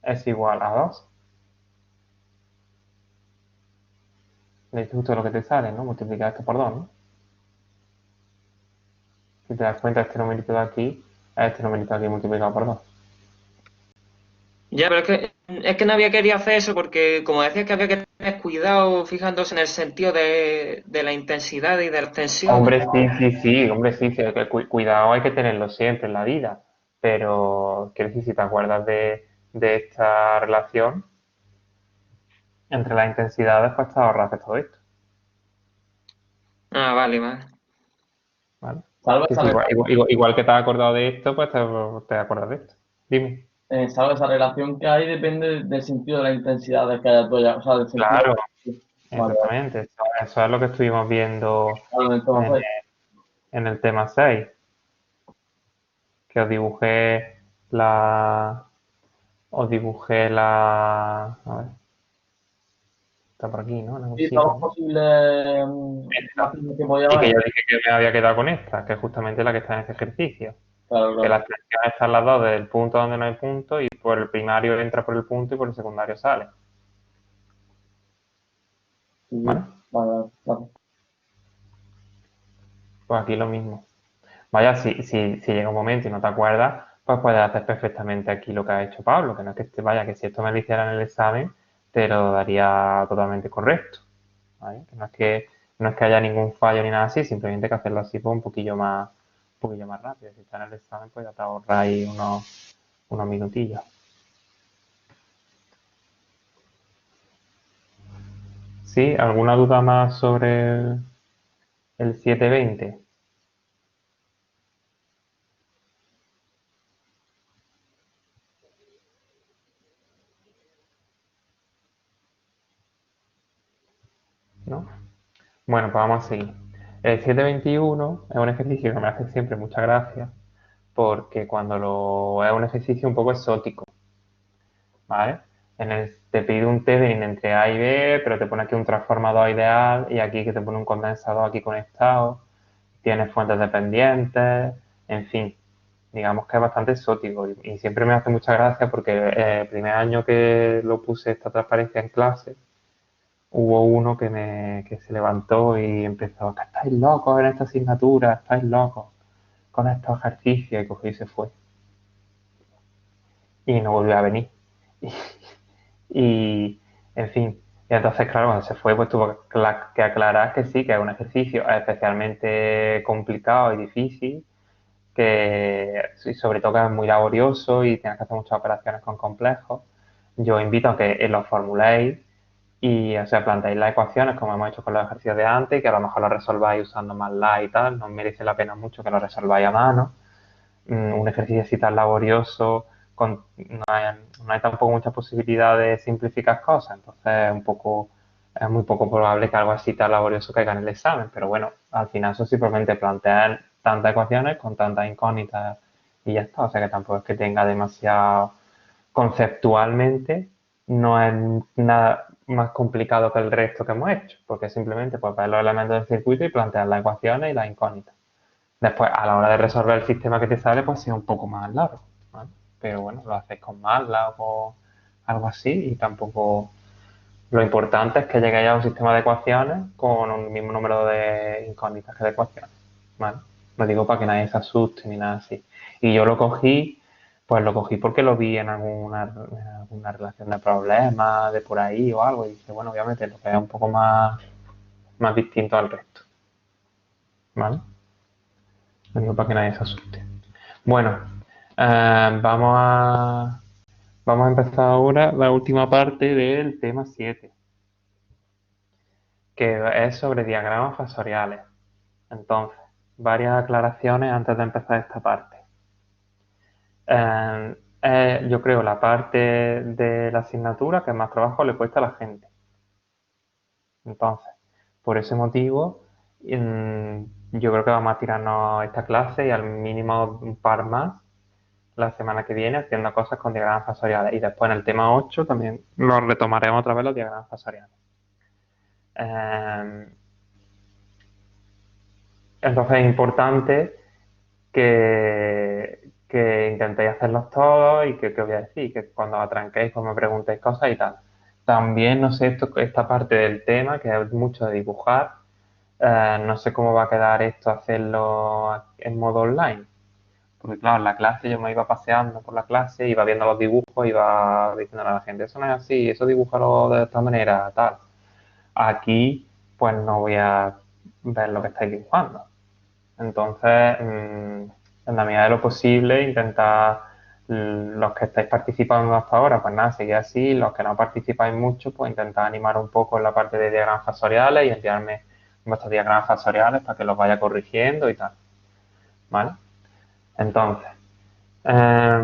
[SPEAKER 1] es igual a 2. Es justo lo que te sale, ¿no? Multiplicar esto por 2, ¿no? Si te das cuenta, este numerito de aquí es este numerito de aquí multiplicado por 2.
[SPEAKER 8] ya, pero es que no había querido hacer eso porque, como decías, que había que tener cuidado fijándose en el sentido de la intensidad y de las tensiones.
[SPEAKER 1] Hombre, sí, que cuidado hay que tenerlo siempre en la vida, pero quiero decir, si te acuerdas de esta relación entre las intensidades, pues te ahorras todo esto,
[SPEAKER 8] Ah, vale.
[SPEAKER 1] ¿vale?
[SPEAKER 6] Salvo
[SPEAKER 1] Sí,
[SPEAKER 6] esa,
[SPEAKER 1] sí, igual que te has acordado de esto, pues te acuerdas de esto. Dime.
[SPEAKER 6] salvo esa relación que hay depende del sentido de la intensidad de cada toalla, o sea, del sentido.
[SPEAKER 1] Claro,
[SPEAKER 6] Vale,
[SPEAKER 1] exactamente. Eso es lo que estuvimos viendo
[SPEAKER 6] vale,
[SPEAKER 1] en,
[SPEAKER 6] entonces,
[SPEAKER 1] en el tema 6, que os dibujé la... A ver, Está por aquí, ¿no? En algún
[SPEAKER 6] Sí,
[SPEAKER 1] sitio,
[SPEAKER 6] todos
[SPEAKER 1] ¿no?
[SPEAKER 6] posibles
[SPEAKER 1] Esta.
[SPEAKER 6] máquinas que podía
[SPEAKER 1] Y que
[SPEAKER 6] haber.
[SPEAKER 1] yo dije que me había quedado con esta, que es justamente la que está en este ejercicio.
[SPEAKER 6] Claro,
[SPEAKER 1] Que
[SPEAKER 6] claro.
[SPEAKER 1] las tensiones están las dos desde el punto donde no hay punto y por el primario entra por el punto y por el secundario sale.
[SPEAKER 6] Sí, sí.
[SPEAKER 1] ¿Vale?
[SPEAKER 6] Vale, vale.
[SPEAKER 1] Pues aquí lo mismo. Vaya, si llega un momento y no te acuerdas, pues puedes hacer perfectamente aquí lo que ha hecho Pablo, que no es que vaya, que si esto me lo hiciera en el examen, te lo daría totalmente correcto. ¿Vale? Que no es que haya ningún fallo ni nada así, simplemente que hacerlo así pues, un poquillo más rápido. Si está en el examen, pues ya te ahorras ahí unos minutillos. ¿Sí? ¿Alguna duda más sobre el 720? ¿No? Bueno, pues vamos a seguir. El 721 es un ejercicio que me hace siempre mucha gracia porque es un ejercicio un poco exótico, ¿vale? Te pide un Thevenin entre A y B, pero te pone aquí un transformador ideal y aquí que te pone un condensador aquí conectado, tienes fuentes dependientes, en fin, digamos que es bastante exótico y siempre me hace mucha gracia porque el primer año que lo puse esta transparencia en clase, hubo uno que se levantó y empezó, que estáis locos en esta asignatura, estáis locos con estos ejercicios y cogió y se fue. Y no volvió a venir. Y, en fin, y entonces, claro, cuando se fue, pues tuvo que aclarar que sí, que es un ejercicio especialmente complicado y difícil, y sobre todo que es muy laborioso y tienes que hacer muchas operaciones con complejos. Yo invito a que lo formuléis y, o sea, planteéis las ecuaciones como hemos hecho con los ejercicios de antes, que a lo mejor lo resolváis usando MATLAB y tal, no merece la pena mucho que lo resolváis a mano. Un ejercicio así tan laborioso, no hay tampoco mucha posibilidad de simplificar cosas, entonces es muy poco probable que algo así tan laborioso caiga en el examen, pero bueno, al final eso simplemente plantear tantas ecuaciones con tantas incógnitas y ya está, o sea que tampoco es que tenga demasiado conceptualmente, no es nada más complicado que el resto que hemos hecho, porque simplemente pues ver los elementos del circuito y plantear las ecuaciones y las incógnitas. Después, a la hora de resolver el sistema que te sale, pues sí es un poco más largo, ¿vale? Pero bueno, lo hacéis con MATLAB o algo así y tampoco... Lo importante es que lleguéis a un sistema de ecuaciones con un mismo número de incógnitas que de ecuaciones, ¿vale? Lo digo para que nadie se asuste ni nada así. Y yo pues lo cogí porque lo vi en alguna relación de problemas de por ahí o algo y dije, bueno, voy a meterlo, que es un poco más distinto al resto, ¿vale? Lo digo para que nadie se asuste. Bueno, vamos a empezar ahora la última parte del tema 7, que es sobre diagramas fasoriales. Entonces, varias aclaraciones antes de empezar esta parte. Yo creo la parte de la asignatura que más trabajo le cuesta a la gente. Entonces, por ese motivo, yo creo que vamos a tirarnos esta clase y al mínimo un par más la semana que viene haciendo cosas con diagramas fasoriales. Y después en el tema 8 también lo retomaremos otra vez los diagramas fasoriales. Entonces es importante que intentéis hacerlos todos y que os voy a decir, que cuando atranquéis pues me preguntéis cosas y tal. También, no sé, esta parte del tema, que es mucho de dibujar, no sé cómo va a quedar esto hacerlo en modo online. Porque claro, en la clase yo me iba paseando por la clase, iba viendo los dibujos, iba diciendo a la gente, eso no es así, eso dibújalo de esta manera, tal. Aquí, pues no voy a ver lo que estáis dibujando. Entonces, en la medida de lo posible, intentar los que estáis participando hasta ahora, pues nada, seguir así. Los que no participáis mucho, pues intentar animar un poco en la parte de diagramas fasoriales y enviarme vuestros diagramas fasoriales para que los vaya corrigiendo y tal. ¿Vale? Entonces,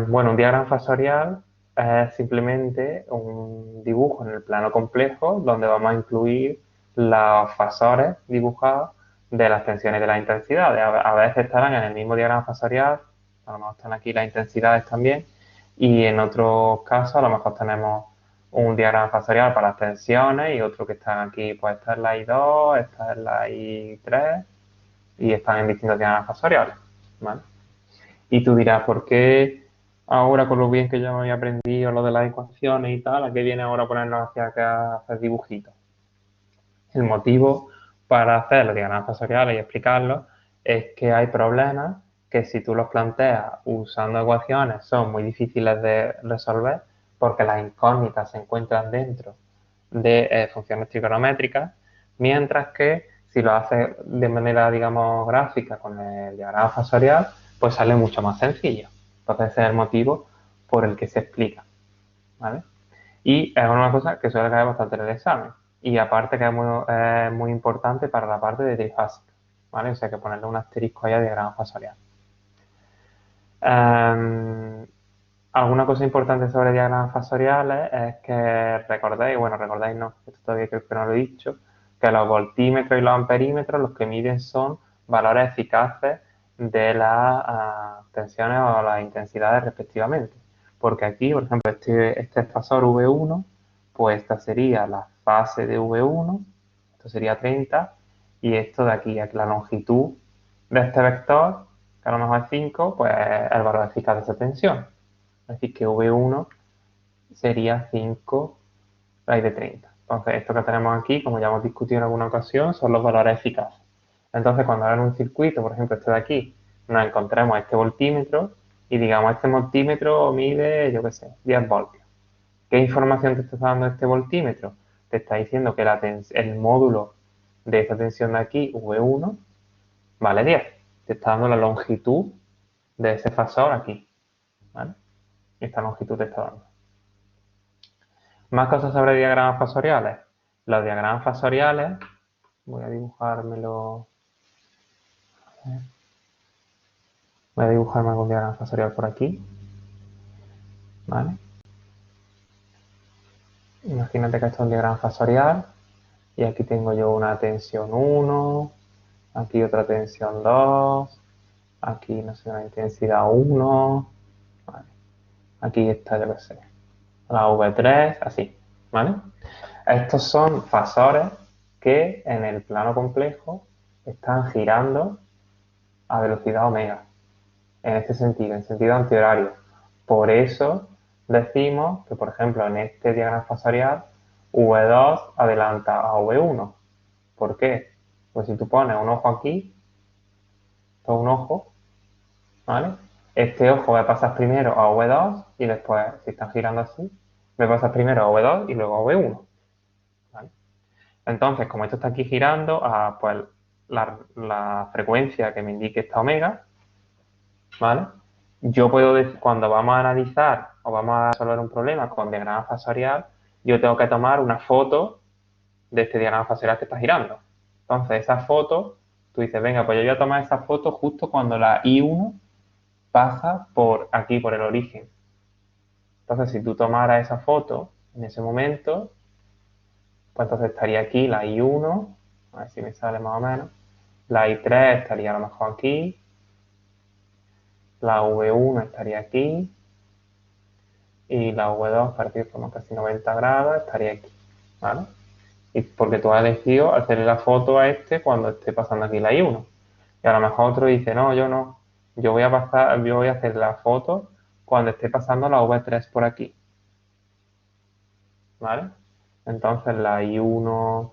[SPEAKER 1] bueno, un diagrama fasorial es simplemente un dibujo en el plano complejo donde vamos a incluir los fasores dibujados de las tensiones y de las intensidades. A veces estarán en el mismo diagrama fasorial, a lo mejor están aquí las intensidades también, y en otros casos a lo mejor tenemos un diagrama fasorial para las tensiones y otro que están aquí, pues esta es la I2, esta es la I3 y están en distintos diagramas fasoriales, ¿vale? Y tú dirás, ¿por qué ahora con lo bien que ya me había aprendido lo de las ecuaciones y tal, a qué viene ahora ponernos hacia acá a hacer dibujitos? El motivo para hacer los diagramas fasoriales y explicarlos es que hay problemas que si tú los planteas usando ecuaciones son muy difíciles de resolver porque las incógnitas se encuentran dentro de funciones trigonométricas, mientras que si lo haces de manera, digamos, gráfica con el diagrama fasorial, pues sale mucho más sencillo. Entonces ese es el motivo por el que se explica, ¿vale? Y es una cosa que suele caer bastante en el examen. Y aparte que es muy importante para la parte de trifásica, ¿vale? O sea, hay que ponerle un asterisco ahí a diagrama fasorial. Alguna cosa importante sobre diagramas fasoriales es que recordéis, bueno, recordáis no, esto todavía creo que no lo he dicho, que los voltímetros y los amperímetros los que miden son valores eficaces de las tensiones o las intensidades respectivamente. Porque aquí, por ejemplo, este fasor V1, pues esta sería la fase de V1, esto sería 30, y esto de aquí, la longitud de este vector, que a lo mejor es 5, pues es el valor eficaz de esa tensión. Es decir, que V1 sería 5 raíz de 30. Entonces, esto que tenemos aquí, como ya hemos discutido en alguna ocasión, son los valores eficaces. Entonces, cuando ahora en un circuito, por ejemplo, este de aquí, nos encontremos este voltímetro y digamos, este voltímetro mide, yo qué sé, 10 voltios. ¿Qué información te está dando este voltímetro? Te está diciendo que el módulo de esta tensión de aquí, V1, vale 10. Te está dando la longitud de ese fasor aquí, ¿vale? Esta longitud te está dando. Más cosas sobre diagramas fasoriales. Los diagramas fasoriales, voy a dibujármelo. Voy a dibujarme algún diagrama fasorial por aquí. ¿Vale? Imagínate que esto es un diagrama fasorial y aquí tengo yo una tensión 1, aquí otra tensión 2, aquí, no sé, una intensidad 1, ¿vale? Aquí está, yo qué sé, la V3, así, ¿vale? Estos son fasores que en el plano complejo están girando a velocidad omega, en este sentido, en sentido antihorario. Por eso decimos que, por ejemplo, en este diagrama fasorial, V2 adelanta a V1. ¿Por qué? Pues si tú pones un ojo aquí, esto es un ojo, ¿vale? Este ojo va a pasar primero a V2 y después, si están girando así, me pasas primero a V2 y luego a V1. ¿Vale? Entonces, como esto está aquí girando, pues la frecuencia que me indique esta omega, ¿vale? Yo puedo decir, cuando vamos a analizar o vamos a resolver un problema con diagrama fasorial, yo tengo que tomar una foto de este diagrama fasorial que está girando. Entonces, esa foto, tú dices, venga, pues yo voy a tomar esa foto justo cuando la I1 pasa por aquí, por el origen. Entonces, si tú tomaras esa foto en ese momento, pues entonces estaría aquí la I1, a ver si me sale más o menos, la I3 estaría a lo mejor aquí, la V1 estaría aquí, y la V2, partir como casi 90 grados, estaría aquí, ¿vale? Y porque tú has elegido hacerle la foto a este cuando esté pasando aquí la I1. Y a lo mejor otro dice, no, yo no, yo voy a hacer la foto cuando esté pasando la V3 por aquí, ¿vale? Entonces la I1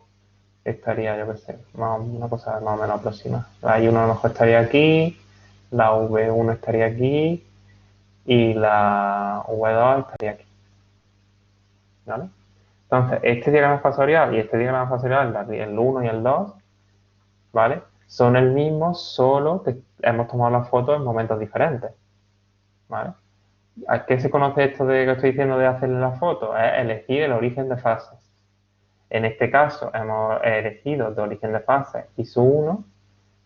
[SPEAKER 1] estaría, yo qué sé, una cosa más o menos aproximada. La I1 a lo mejor estaría aquí, la V1 estaría aquí y la V2 estaría aquí, ¿vale? Entonces, este diagrama fasorial y este diagrama fasorial, el 1 y el 2, ¿vale? Son el mismo, solo que hemos tomado las fotos en momentos diferentes, ¿vale? ¿A qué se conoce esto de que estoy diciendo de hacerle la foto? Es elegir el origen de fases. En este caso hemos elegido de origen de fase ISO1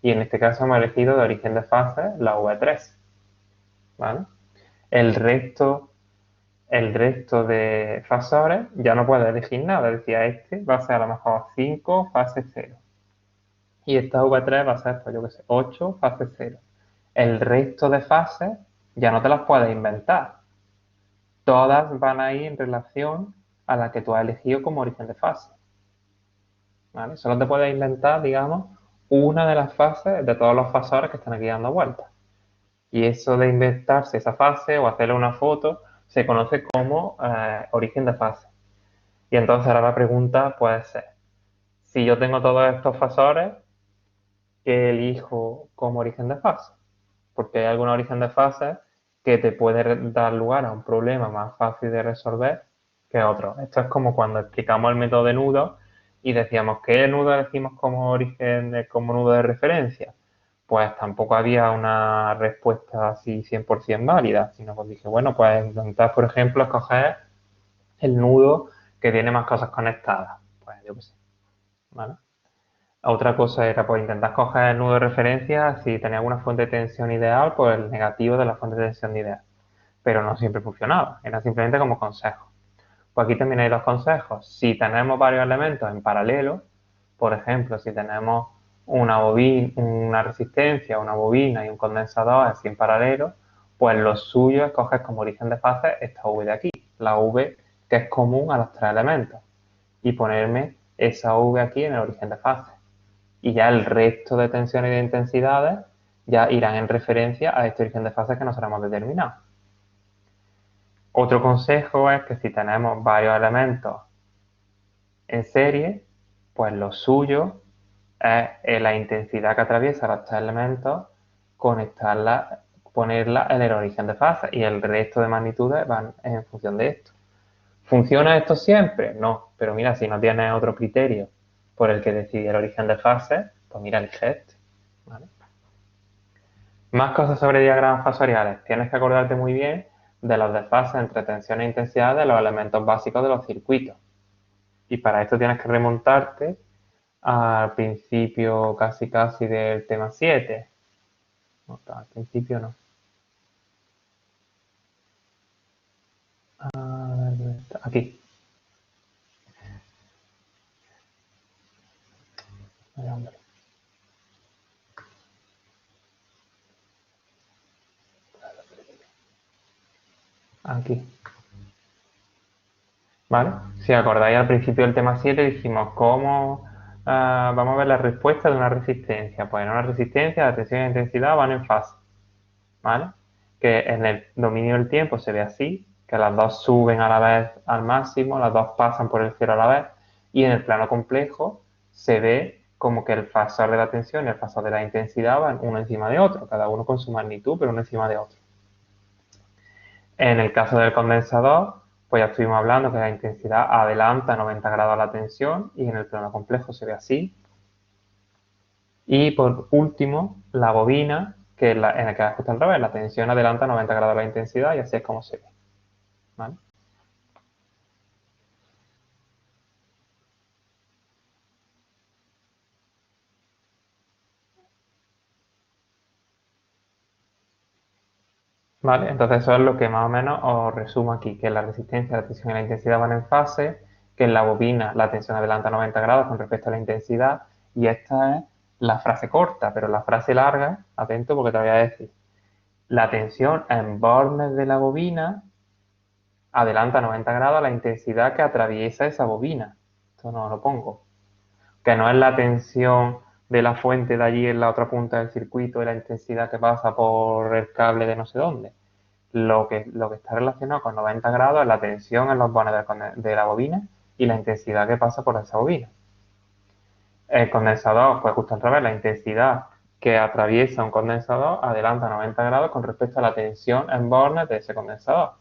[SPEAKER 1] y en este caso hemos elegido de origen de fase la V3, ¿vale? El resto de fasores ya no puedes elegir nada, decía este va a ser a lo mejor 5 fase 0 y esta V3 va a ser, pues yo qué sé, 8 fase 0. El resto de fases ya no te las puedes inventar. Todas van a ir en relación a la que tú has elegido como origen de fase. ¿Vale? Solo te puedes inventar, digamos, una de las fases de todos los fasores que están aquí dando vueltas. Y eso de inventarse esa fase o hacerle una foto se conoce como origen de fase. Y entonces ahora la pregunta puede ser, si yo tengo todos estos fasores, ¿qué elijo como origen de fase? Porque hay algún origen de fase que te puede dar lugar a un problema más fácil de resolver que otro. Esto es como cuando explicamos el método de nudos y decíamos, ¿qué nudo elegimos como origen, como nudo de referencia? Pues tampoco había una respuesta así 100% válida, sino que dije, bueno, pues intentar, por ejemplo, escoger el nudo que tiene más cosas conectadas. Pues yo qué sé, ¿vale? Otra cosa era pues intentar coger el nudo de referencia si tenía alguna fuente de tensión ideal, pues el negativo de la fuente de tensión ideal. Pero no siempre funcionaba, era simplemente como consejo. Pues aquí también hay dos consejos. Si tenemos varios elementos en paralelo, por ejemplo, si tenemos una bobina, una resistencia, una bobina y un condensador así en paralelo, pues lo suyo es coger como origen de fase esta V de aquí, la V que es común a los tres elementos, y ponerme esa V aquí en el origen de fase. Y ya el resto de tensiones y de intensidades ya irán en referencia a este origen de fase que nosotros hemos determinado. Otro consejo es que si tenemos varios elementos en serie, pues lo suyo es la intensidad que atraviesa los tres elementos, conectarla, ponerla en el origen de fase y el resto de magnitudes van en función de esto. ¿Funciona esto siempre? No, pero mira, si no tienes otro criterio por el que decidir el origen de fase, pues mira, elige este, ¿vale? Más cosas sobre diagramas fasoriales. Tienes que acordarte muy bien de los desfases entre tensión e intensidad de los elementos básicos de los circuitos. Y para esto tienes que remontarte al principio casi del tema 7. No, al principio no. Aquí. Ay, hombre. Aquí. ¿Vale? Si acordáis al principio del tema 7 dijimos cómo vamos a ver la respuesta de una resistencia. Pues en una resistencia la tensión e intensidad van en fase. ¿Vale? Que en el dominio del tiempo se ve así, que las dos suben a la vez al máximo, las dos pasan por el cero a la vez, y en el plano complejo se ve como que el fasor de la tensión y el fasor de la intensidad van uno encima de otro, cada uno con su magnitud, pero uno encima de otro. En el caso del condensador, pues ya estuvimos hablando que la intensidad adelanta 90 grados a la tensión y en el plano complejo se ve así. Y por último, la bobina, que en el que justo al revés, la tensión adelanta 90 grados a la intensidad y así es como se ve. ¿Vale? Vale, entonces eso es lo que más o menos os resumo aquí, que la resistencia, la tensión y la intensidad van en fase, que en la bobina la tensión adelanta 90 grados con respecto a la intensidad, y esta es la frase corta, pero la frase larga, atento porque te voy a decir, la tensión en bornes de la bobina adelanta 90 grados a la intensidad que atraviesa esa bobina. Esto no lo pongo. Que no es la tensión de la fuente de allí en la otra punta del circuito y la intensidad que pasa por el cable de no sé dónde. Lo que está relacionado con 90 grados es la tensión en los bornes de la bobina y la intensidad que pasa por esa bobina. El condensador, pues justo al revés, la intensidad que atraviesa un condensador adelanta 90 grados con respecto a la tensión en bornes de ese condensador.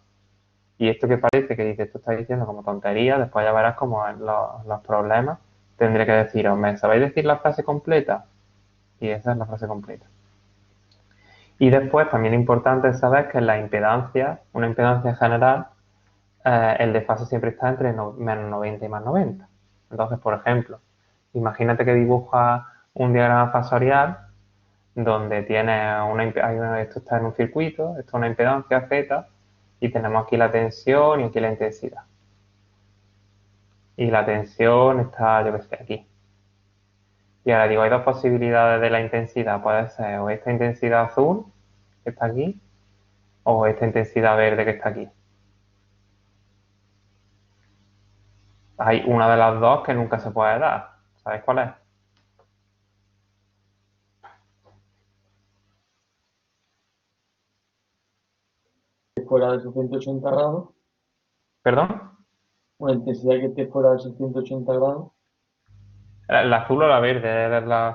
[SPEAKER 1] Y esto que parece que dices, tú estás diciendo como tontería, después ya verás como en los problemas tendré que deciros, ¿me sabéis decir la frase completa? Y esa es la frase completa. Y después también importante saber que en la impedancia, una impedancia general, el desfase siempre está entre menos 90 y más 90. Entonces, por ejemplo, imagínate que dibujas un diagrama fasorial donde tiene esto está en un circuito, esto es una impedancia Z, y tenemos aquí la tensión y aquí la intensidad. Y la tensión está, yo qué sé, aquí. Y ahora digo, hay dos posibilidades de la intensidad. Puede ser o esta intensidad azul, que está aquí, o esta intensidad verde que está aquí. Hay una de las dos que nunca se puede dar. ¿Sabéis cuál es?
[SPEAKER 6] Fuera de esos 180 grados,
[SPEAKER 1] ¿Perdón?
[SPEAKER 6] una intensidad que esté fuera de esos 180 grados.
[SPEAKER 1] La azul o la verde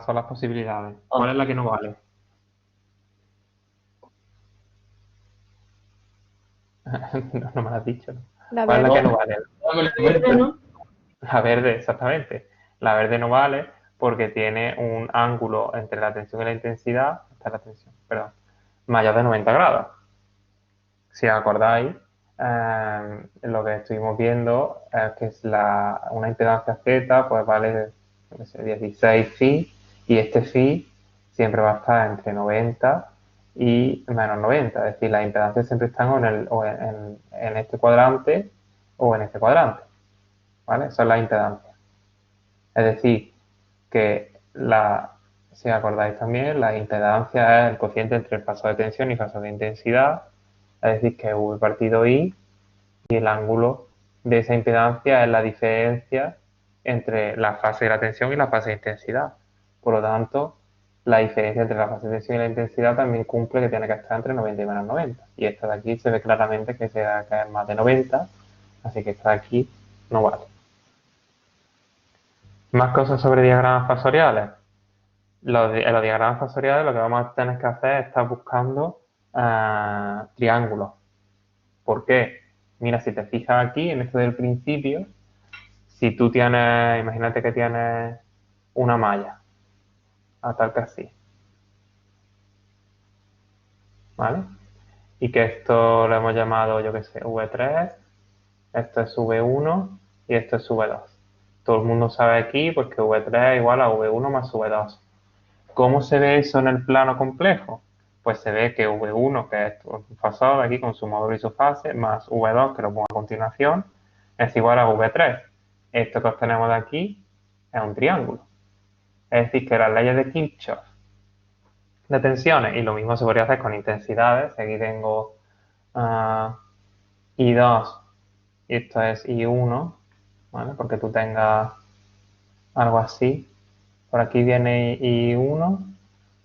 [SPEAKER 1] son las posibilidades. ¿Cuál es la que no vale? No me lo has dicho.
[SPEAKER 2] La
[SPEAKER 1] ¿Cuál es la
[SPEAKER 2] verde.
[SPEAKER 1] que no vale?
[SPEAKER 2] Verde, ¿no?
[SPEAKER 1] La verde, exactamente. La verde no vale porque tiene un ángulo entre la tensión y la intensidad, perdón, mayor de 90 grados. Si os acordáis, lo que estuvimos viendo es que es una impedancia Z, pues vale, no sé, 16 phi, y este phi siempre va a estar entre 90 y menos 90. Es decir, las impedancias siempre están en este cuadrante o en este cuadrante. ¿Vale? Esa es la impedancia. Es decir, que si acordáis también, la impedancia es el cociente entre el paso de tensión y paso de intensidad. Es decir, que V partido I, y el ángulo de esa impedancia es la diferencia entre la fase de la tensión y la fase de intensidad. Por lo tanto, la diferencia entre la fase de tensión y la intensidad también cumple que tiene que estar entre 90 y menos 90. Y esta de aquí se ve claramente que se va a caer más de 90, así que esta de aquí no vale. Más cosas sobre diagramas fasoriales. En los diagramas fasoriales lo que vamos a tener que hacer es estar buscando triángulos. ¿Por qué? Mira, si te fijas aquí, en esto del principio, si tú tienes, imagínate que tienes una malla, tal que así, ¿vale? Y que esto lo hemos llamado, yo qué sé, V3, esto es V1 y esto es V2. Todo el mundo sabe aquí pues que V3 es igual a V1 más V2. ¿Cómo se ve eso en el plano complejo? Pues se ve que V1, que es un fasor aquí con su módulo y su fase, más V2, que lo pongo a continuación, es igual a V3. Esto que obtenemos de aquí es un triángulo. Es decir, que las leyes de Kirchhoff de tensiones, y lo mismo se podría hacer con intensidades. Aquí tengo I2 y esto es I1, ¿vale? Porque tú tengas algo así. Por aquí viene I1,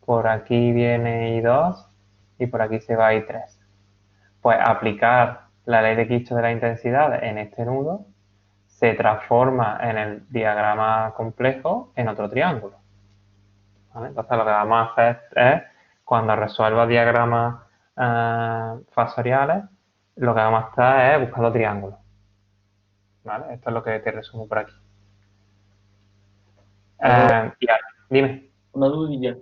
[SPEAKER 1] por aquí viene I2 y por aquí se va I3. Pues aplicar la ley de Kirchhoff de la intensidad en este nudo se transforma en el diagrama complejo en otro triángulo. ¿Vale? Entonces lo que vamos a hacer es, cuando resuelva diagramas fasoriales, lo que vamos a estar es buscando triángulos. ¿Vale? Esto es lo que te resumo por aquí. Dime.
[SPEAKER 6] Una dudilla.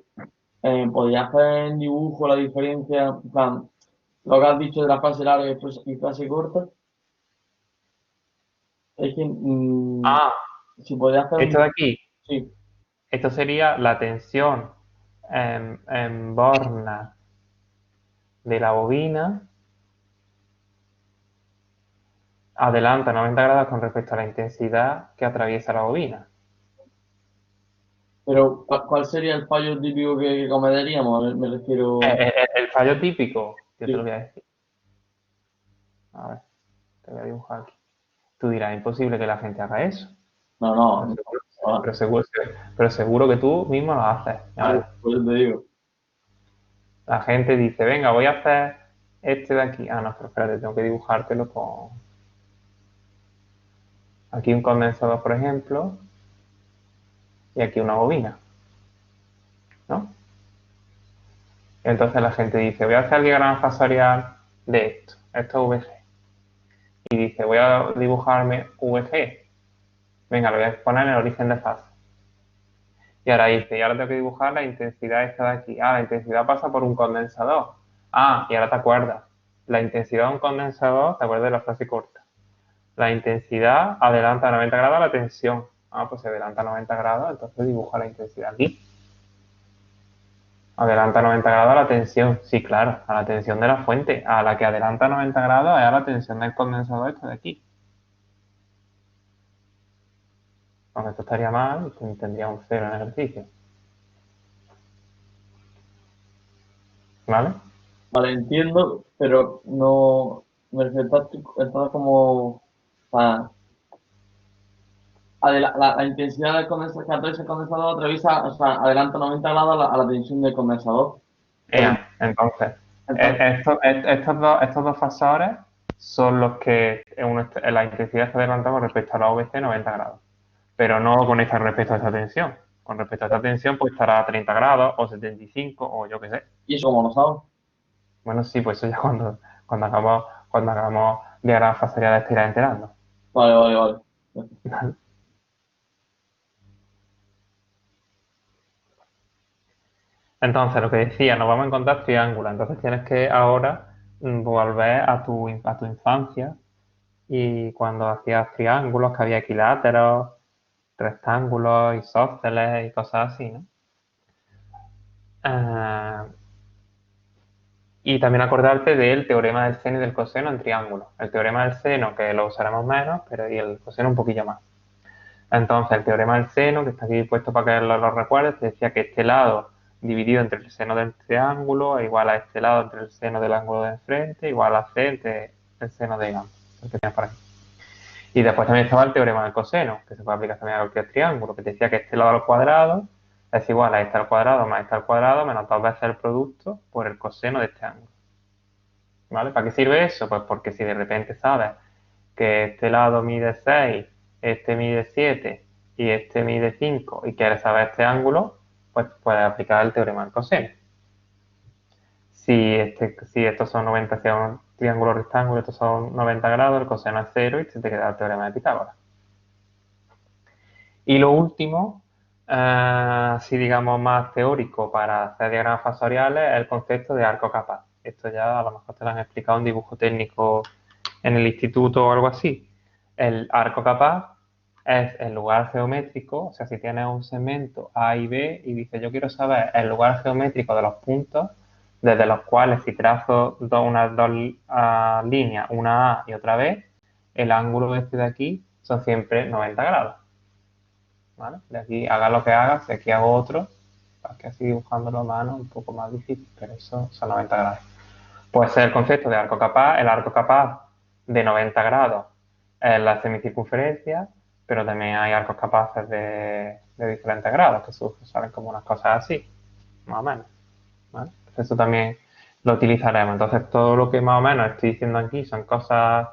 [SPEAKER 6] ¿Podrías hacer en dibujo la diferencia, en plan, lo que has dicho de la fase larga y fase corta? Es que, si podrías hacer
[SPEAKER 1] Esto de aquí,
[SPEAKER 6] sí.
[SPEAKER 1] esto sería la tensión en borna de la bobina, adelanta 90 grados con respecto a la intensidad que atraviesa la bobina.
[SPEAKER 6] Pero, ¿cuál sería el fallo típico que cometeríamos? Me refiero...
[SPEAKER 1] El fallo típico, yo
[SPEAKER 6] Sí.
[SPEAKER 1] te lo voy a decir. A ver, te voy a dibujar aquí. Tú dirás, imposible que la gente haga eso.
[SPEAKER 6] No.
[SPEAKER 1] Pero seguro que tú mismo lo haces.
[SPEAKER 6] Por eso te digo.
[SPEAKER 1] La gente dice, venga, voy a hacer este de aquí. Ah, no, pero espérate, tengo que dibujártelo con... Aquí un condensador, por ejemplo, y aquí una bobina, ¿no? Entonces la gente dice, voy a hacer el diagrama fasorial de esto es VG. Y dice, voy a dibujarme VG. Venga, lo voy a poner en el origen de fase. Y ahora dice, y ahora tengo que dibujar la intensidad esta de aquí. La intensidad pasa por un condensador. Y ahora te acuerdas. La intensidad de un condensador, te acuerdas de la frase corta. La intensidad adelanta a 90 grados la tensión. Pues se adelanta a 90 grados, entonces dibuja la intensidad aquí. Adelanta 90 grados a la tensión. Sí, claro, a la tensión de la fuente. A la que adelanta 90 grados es a la tensión del condensador este de aquí. Aunque esto estaría mal, tendría un 0 en el ejercicio. ¿Vale?
[SPEAKER 6] Vale, entiendo, pero no... Me refiero, estás como... la intensidad del condensador, que atraviesa el condensador atraviesa, o sea, adelanta 90 grados a la tensión del condensador.
[SPEAKER 1] Entonces,
[SPEAKER 6] Entonces,
[SPEAKER 1] estos dos fasores son los que la intensidad está adelantada con respecto a la OVC 90 grados, pero no conecta respecto a esta tensión. Con respecto a esta tensión, pues estará a 30 grados o 75 o yo qué sé.
[SPEAKER 6] ¿y eso cómo lo sabes?
[SPEAKER 1] Bueno, sí, pues eso ya cuando hagamos diagramas fasoriales te irá enterando.
[SPEAKER 6] Vale.
[SPEAKER 1] Entonces, lo que decía, nos vamos a encontrar triángulos. Entonces tienes que ahora volver a tu infancia y cuando hacías triángulos, que había equiláteros, rectángulos, isósceles y cosas así, ¿no? Y también acordarte del teorema del seno y del coseno en triángulos. El teorema del seno, que lo usaremos menos, pero y el coseno un poquillo más. Entonces, el teorema del seno, que está aquí puesto para que lo recuerdes, te decía que este lado dividido entre el seno del triángulo es igual a este lado entre el seno del ángulo de enfrente, igual a C entre el seno de ambos, el que tienes por aquí. Y después también estaba el teorema del coseno, que se puede aplicar también a cualquier triángulo, que te decía que este lado al cuadrado es igual a este al cuadrado más este al cuadrado menos 2 veces el producto por el coseno de este ángulo. ¿Vale? ¿Para qué sirve eso? Pues porque si de repente sabes que este lado mide 6, este mide 7 y este mide 5 y quieres saber este ángulo, pues puedes aplicar el teorema del coseno. Si estos son 90, si es un triángulo rectángulo, estos son 90 grados, el coseno es 0 y se te queda el teorema de Pitágoras. Y lo último, si digamos más teórico para hacer diagramas fasoriales, es el concepto de arco capaz. Esto ya a lo mejor te lo han explicado en dibujo técnico en el instituto o algo así. El arco capaz es el lugar geométrico, o sea, si tienes un segmento A y B y dices yo quiero saber el lugar geométrico de los puntos desde los cuales si trazo unas dos líneas, una A y otra B, el ángulo este de aquí son siempre 90 grados. ¿Vale? De aquí haga lo que hagas, de aquí hago otro, para que así dibujándolo a mano un poco más difícil, pero eso son 90 grados. Puede ser el concepto de arco capaz, el arco capaz de 90 grados es la semicircunferencia, pero también hay arcos capaces de diferentes grados, que salen como unas cosas así, más o menos. ¿Vale? Eso también lo utilizaremos. Entonces, todo lo que más o menos estoy diciendo aquí son cosas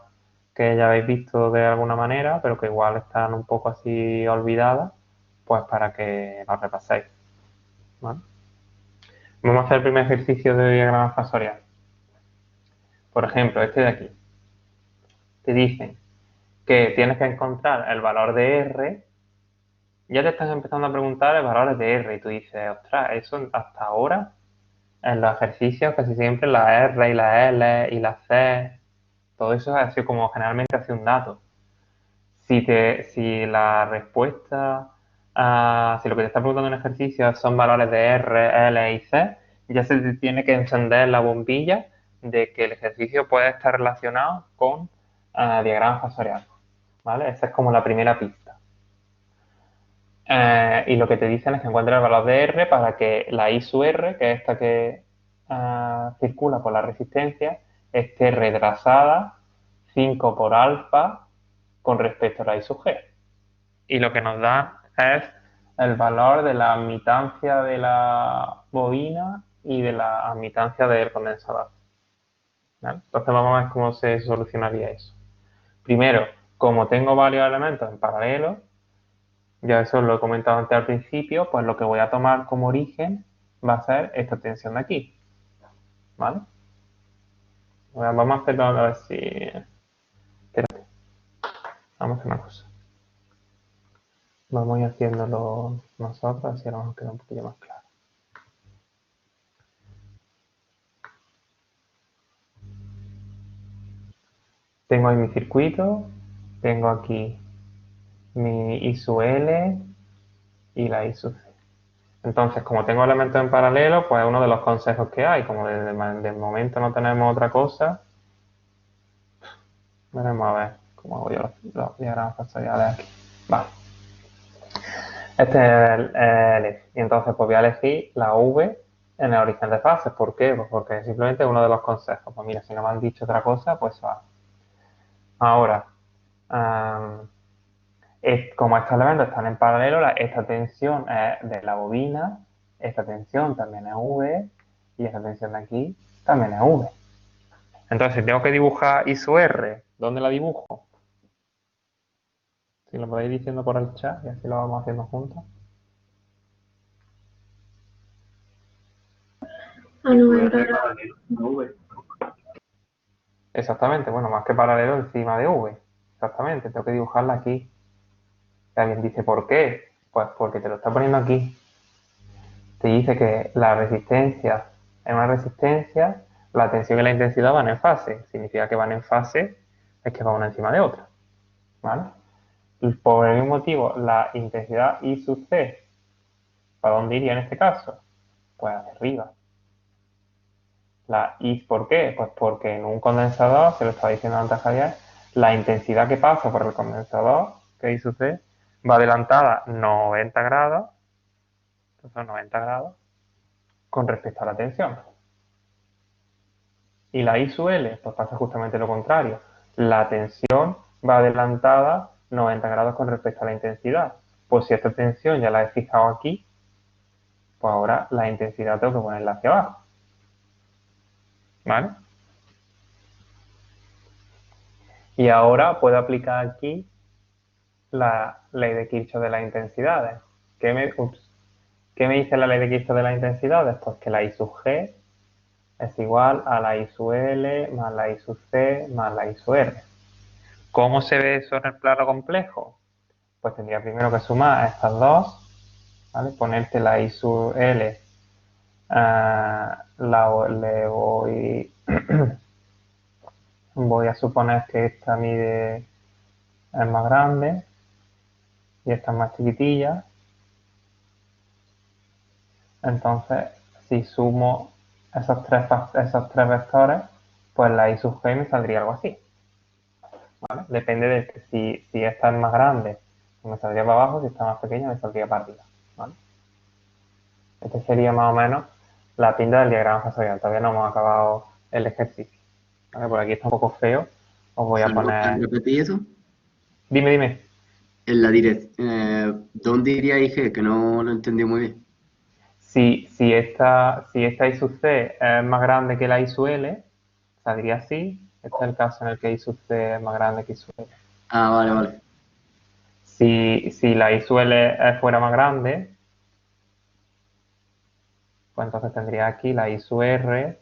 [SPEAKER 1] que ya habéis visto de alguna manera, pero que igual están un poco así olvidadas, pues para que las repaséis. ¿Vale? Vamos a hacer el primer ejercicio de diagrama fasorial. Por ejemplo, este de aquí. Te dicen que tienes que encontrar el valor de R. Ya te están empezando a preguntar el valor de R y tú dices, ostras, eso hasta ahora en los ejercicios casi siempre la R y la L y la C, todo eso ha sido como generalmente hace un dato. Si la respuesta, si lo que te está preguntando en el ejercicio son valores de R, L y C, ya se te tiene que encender la bombilla de que el ejercicio puede estar relacionado con diagramas fasoriales. ¿Vale? Esa es como la primera pista. Y lo que te dicen es que encuentres el valor de R para que la I sub R, que es esta que circula por la resistencia, esté retrasada 5 por alfa con respecto a la I sub G. Y lo que nos da es el valor de la admitancia de la bobina y de la admitancia del condensador. ¿Vale? Entonces vamos a ver cómo se solucionaría eso. Primero, como tengo varios elementos en paralelo, ya eso lo he comentado antes al principio, pues lo que voy a tomar como origen va a ser esta tensión de aquí. ¿Vale? Vamos a hacerlo a ver si... Espérate. Vamos a hacer una cosa. Vamos a ir haciéndolo nosotros, así a lo mejor queda un poquillo más claro. Tengo ahí mi circuito, tengo aquí mi I sub L y la I sub C. Entonces, como tengo elementos en paralelo, pues es uno de los consejos que hay. Como de momento no tenemos otra cosa, veremos a ver cómo hago yo los diagramas fasoriales aquí. Vale. Este es el F. Y entonces pues voy a elegir la V en el origen de fases. ¿Por qué? Pues porque simplemente es uno de los consejos. Pues mira, si no me han dicho otra cosa, pues va. Ahora, Como estos elementos están en paralelo, esta tensión es de la bobina, esta tensión también es V y esta tensión de aquí también es V. Entonces, si tengo que dibujar I sub R, ¿dónde la dibujo? Si lo podéis diciendo por el chat y así lo vamos haciendo juntos.
[SPEAKER 2] A 90
[SPEAKER 4] VR
[SPEAKER 2] grados.
[SPEAKER 4] paralelo, una V.
[SPEAKER 1] Exactamente, bueno, más que paralelo encima de V. Exactamente, tengo que dibujarla aquí. Y alguien dice, ¿por qué? Pues porque te lo está poniendo aquí. Te dice que la resistencia en una resistencia, la tensión y la intensidad van en fase. Significa que van en fase, es que van una encima de otra. ¿Vale? Y por el mismo motivo, la intensidad I sub C, ¿para dónde iría en este caso? Pues hacia arriba. ¿Por qué? Pues porque en un condensador, se lo estaba diciendo antes Javier, la intensidad que pasa por el condensador, que I sub C, va adelantada 90 grados, entonces 90 grados, con respecto a la tensión. Y la I sub L, pues pasa justamente lo contrario. La tensión va adelantada 90 grados con respecto a la intensidad. Pues si esta tensión ya la he fijado aquí, pues ahora la intensidad tengo que ponerla hacia abajo. ¿Vale? Y ahora puedo aplicar aquí la ley de Kirchhoff de las intensidades. ¿Qué me dice la ley de Kirchhoff de las intensidades? Pues que la I sub G es igual a la I sub L más la I sub C más la I sub R. ¿Cómo se ve eso en el plano complejo? Pues tendría primero que sumar estas dos, ¿vale? Ponerte la I sub L, le voy a suponer que esta mide es más grande y esta es más chiquitilla. Entonces, si sumo esos tres vectores, pues la I sub G me saldría algo así. ¿Vale? Depende de que si esta es más grande, me saldría para abajo, si está más pequeña, me saldría para arriba. ¿Vale? Este sería más o menos la pinta del diagrama fasorial. Todavía no hemos acabado el ejercicio. ¿Vale? Por aquí está un poco feo. Os voy a poner...
[SPEAKER 7] ¿Repetí eso?
[SPEAKER 1] Dime.
[SPEAKER 7] En la ¿dónde iría IG? Que no lo entendí muy bien.
[SPEAKER 1] Si esta I sub C es más grande que la I sub L, saldría así. Este es el caso en el que I sub C es más grande que I sub L.
[SPEAKER 7] Ah, vale.
[SPEAKER 1] Si la I sub L fuera más grande, pues entonces tendría aquí la I sub R.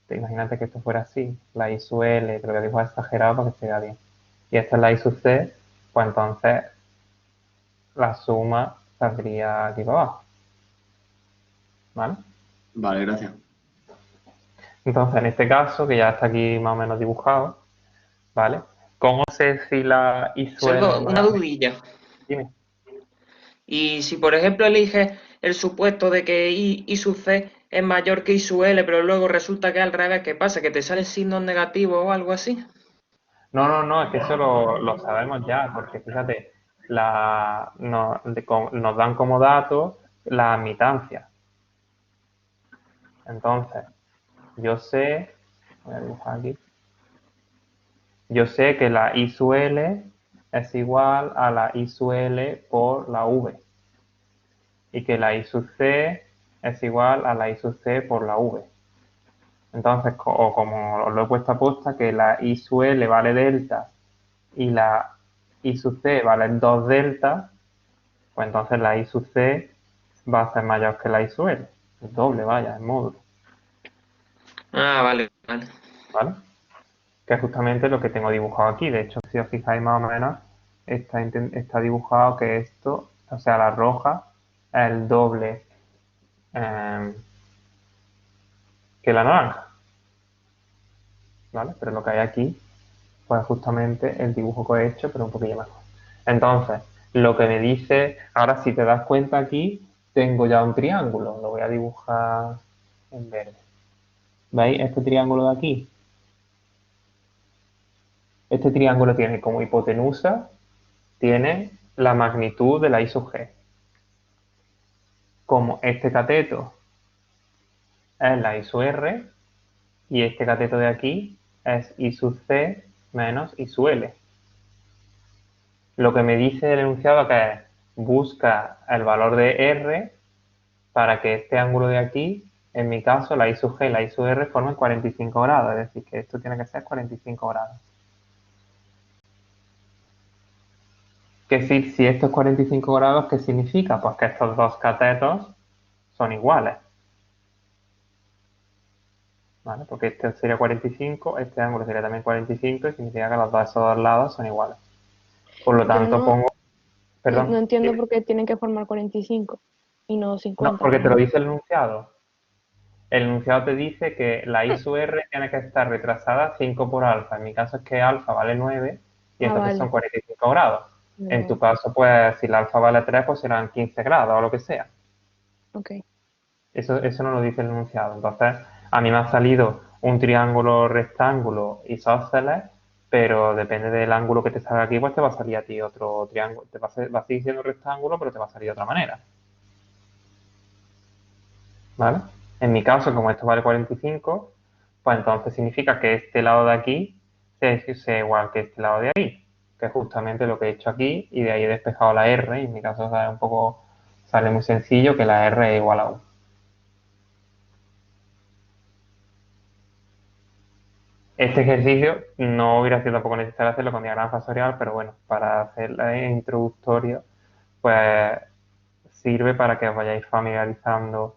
[SPEAKER 1] Imagínate que esto fuera así. La I sub L, te lo voy a dibujar exagerado para que se vea bien. Y esta es la I sub C, pues entonces la suma saldría aquí para abajo. ¿Vale?
[SPEAKER 7] Vale, gracias.
[SPEAKER 1] Entonces, en este caso, que ya está aquí más o menos dibujado, ¿vale? ¿Cómo sé si la I sub L es
[SPEAKER 8] Salvo
[SPEAKER 1] más
[SPEAKER 8] una
[SPEAKER 1] grande?
[SPEAKER 8] dudilla.
[SPEAKER 1] Dime.
[SPEAKER 8] Y si, por ejemplo, eliges el supuesto de que I sub C es mayor que I sub L, pero luego resulta que es al revés, ¿qué pasa? ¿Que te salen signos negativos o algo así?
[SPEAKER 1] No, es que eso lo sabemos ya, porque fíjate, nos dan como dato la admitancia. Entonces, yo sé, voy a dibujar aquí, yo sé que la I sub L es igual a la I sub L por la V. Y que la I sub C es igual a la I sub C por la V. Entonces, o como os lo he puesto a posta, que la I sub L vale delta y la I sub C vale 2 delta, pues entonces la I sub C va a ser mayor que la I sub L. El doble, vaya, el módulo.
[SPEAKER 8] Ah, vale.
[SPEAKER 1] ¿Vale? Que es justamente lo que tengo dibujado aquí. De hecho, si os fijáis más o menos, está dibujado que esto, o sea, la roja, es el doble que la naranja. ¿Vale? Pero lo que hay aquí, pues justamente el dibujo que he hecho, pero un poquillo mejor. Entonces, lo que me dice, ahora si te das cuenta aquí, tengo ya un triángulo. Lo voy a dibujar en verde. ¿Veis este triángulo de aquí? Este triángulo tiene como hipotenusa, tiene la magnitud de la I sub G. Como este cateto es la I sub R, y este cateto de aquí es I sub C menos I sub L. Lo que me dice el enunciado que es, busca el valor de R para que este ángulo de aquí, en mi caso, la I sub G y la I sub R formen 45 grados, es decir, que esto tiene que ser 45 grados. Que si esto es 45 grados, ¿qué significa? Pues que estos dos catetos son iguales. ¿Vale? Porque este sería 45, este ángulo sería también 45 y significa que esos dos lados son iguales. Por lo
[SPEAKER 2] Pero
[SPEAKER 1] tanto,
[SPEAKER 2] no,
[SPEAKER 1] pongo...
[SPEAKER 2] no
[SPEAKER 1] Perdón.
[SPEAKER 2] entiendo por qué tienen que formar 45 y no
[SPEAKER 1] No,
[SPEAKER 2] 50.
[SPEAKER 1] porque te lo dice el enunciado. El enunciado te dice que la I sub R tiene que estar retrasada 5 por alfa. En mi caso es que alfa vale 9 y
[SPEAKER 2] Ah,
[SPEAKER 1] entonces
[SPEAKER 2] vale.
[SPEAKER 1] son 45 grados. En tu
[SPEAKER 2] Vale.
[SPEAKER 1] caso, pues si la alfa vale 3, pues serán 15 grados o lo que sea.
[SPEAKER 2] Ok.
[SPEAKER 1] Eso no lo dice el enunciado. Entonces, a mí me ha salido un triángulo rectángulo isósceles, pero depende del ángulo que te salga aquí, pues te va a salir a ti otro triángulo. Va a seguir siendo rectángulo, pero te va a salir de otra manera. ¿Vale? En mi caso, como esto vale 45, pues entonces significa que este lado de aquí sea igual que este lado de ahí, que es justamente lo que he hecho aquí, y de ahí he despejado la R, y en mi caso sale muy sencillo que la R es igual a 1. Este ejercicio no hubiera sido tampoco necesario hacerlo con diagrama fasorial, pero bueno, para hacer el introductorio, pues sirve para que os vayáis familiarizando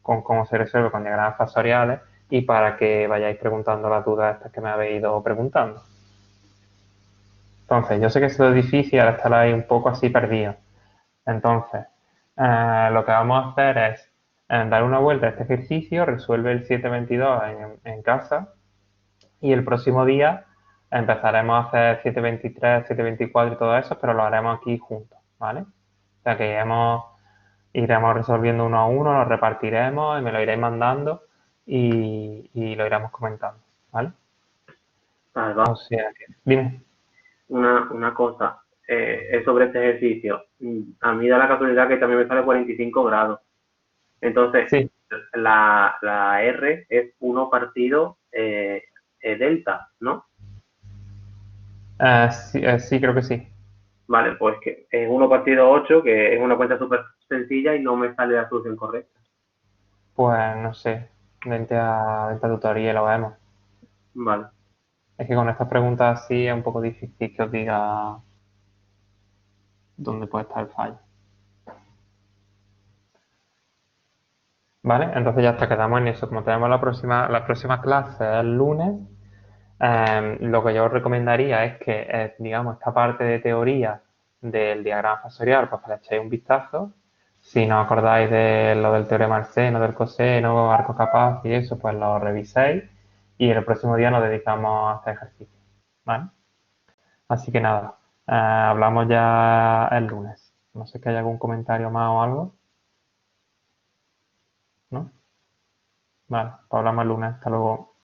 [SPEAKER 1] con cómo se resuelve con diagramas fasoriales y para que vayáis preguntando las dudas estas que me habéis ido preguntando. Entonces, yo sé que esto es difícil, ahora estaréis un poco así perdidos. Entonces, lo que vamos a hacer es dar una vuelta a este ejercicio, resuelve el 722 en casa y el próximo día empezaremos a hacer 723, 724 y todo eso, pero lo haremos aquí juntos, ¿vale? O sea que iremos resolviendo uno a uno, lo repartiremos y me lo iréis mandando y lo iremos comentando, ¿vale?
[SPEAKER 4] Salva,
[SPEAKER 1] O sea que, dime.
[SPEAKER 4] una cosa, es sobre este ejercicio. A mí da la casualidad que también me sale 45 grados. Entonces,
[SPEAKER 1] Sí,
[SPEAKER 4] la R es 1 partido delta, ¿no?
[SPEAKER 1] sí, sí, creo que sí.
[SPEAKER 4] Vale, pues que es 1 partido 8, que es una cuenta súper sencilla y no me sale la solución correcta.
[SPEAKER 1] Pues no sé, vente a tutoría y lo vemos.
[SPEAKER 4] Vale.
[SPEAKER 1] Es que con estas preguntas así es un poco difícil que os diga dónde puede estar el fallo. ¿Vale? Entonces ya está, quedamos en eso. Como tenemos la próxima clase el lunes, lo que yo os recomendaría es que, digamos, esta parte de teoría del diagrama fasorial, pues que le echéis un vistazo. Si no acordáis de lo del teorema del seno, del coseno, arco capaz y eso, pues lo reviséis. Y el próximo día nos dedicamos a este ejercicio. ¿Vale? Así que nada, hablamos ya el lunes. No sé si hay algún comentario más o algo, ¿no? Vale, pues hablamos el lunes. Hasta luego.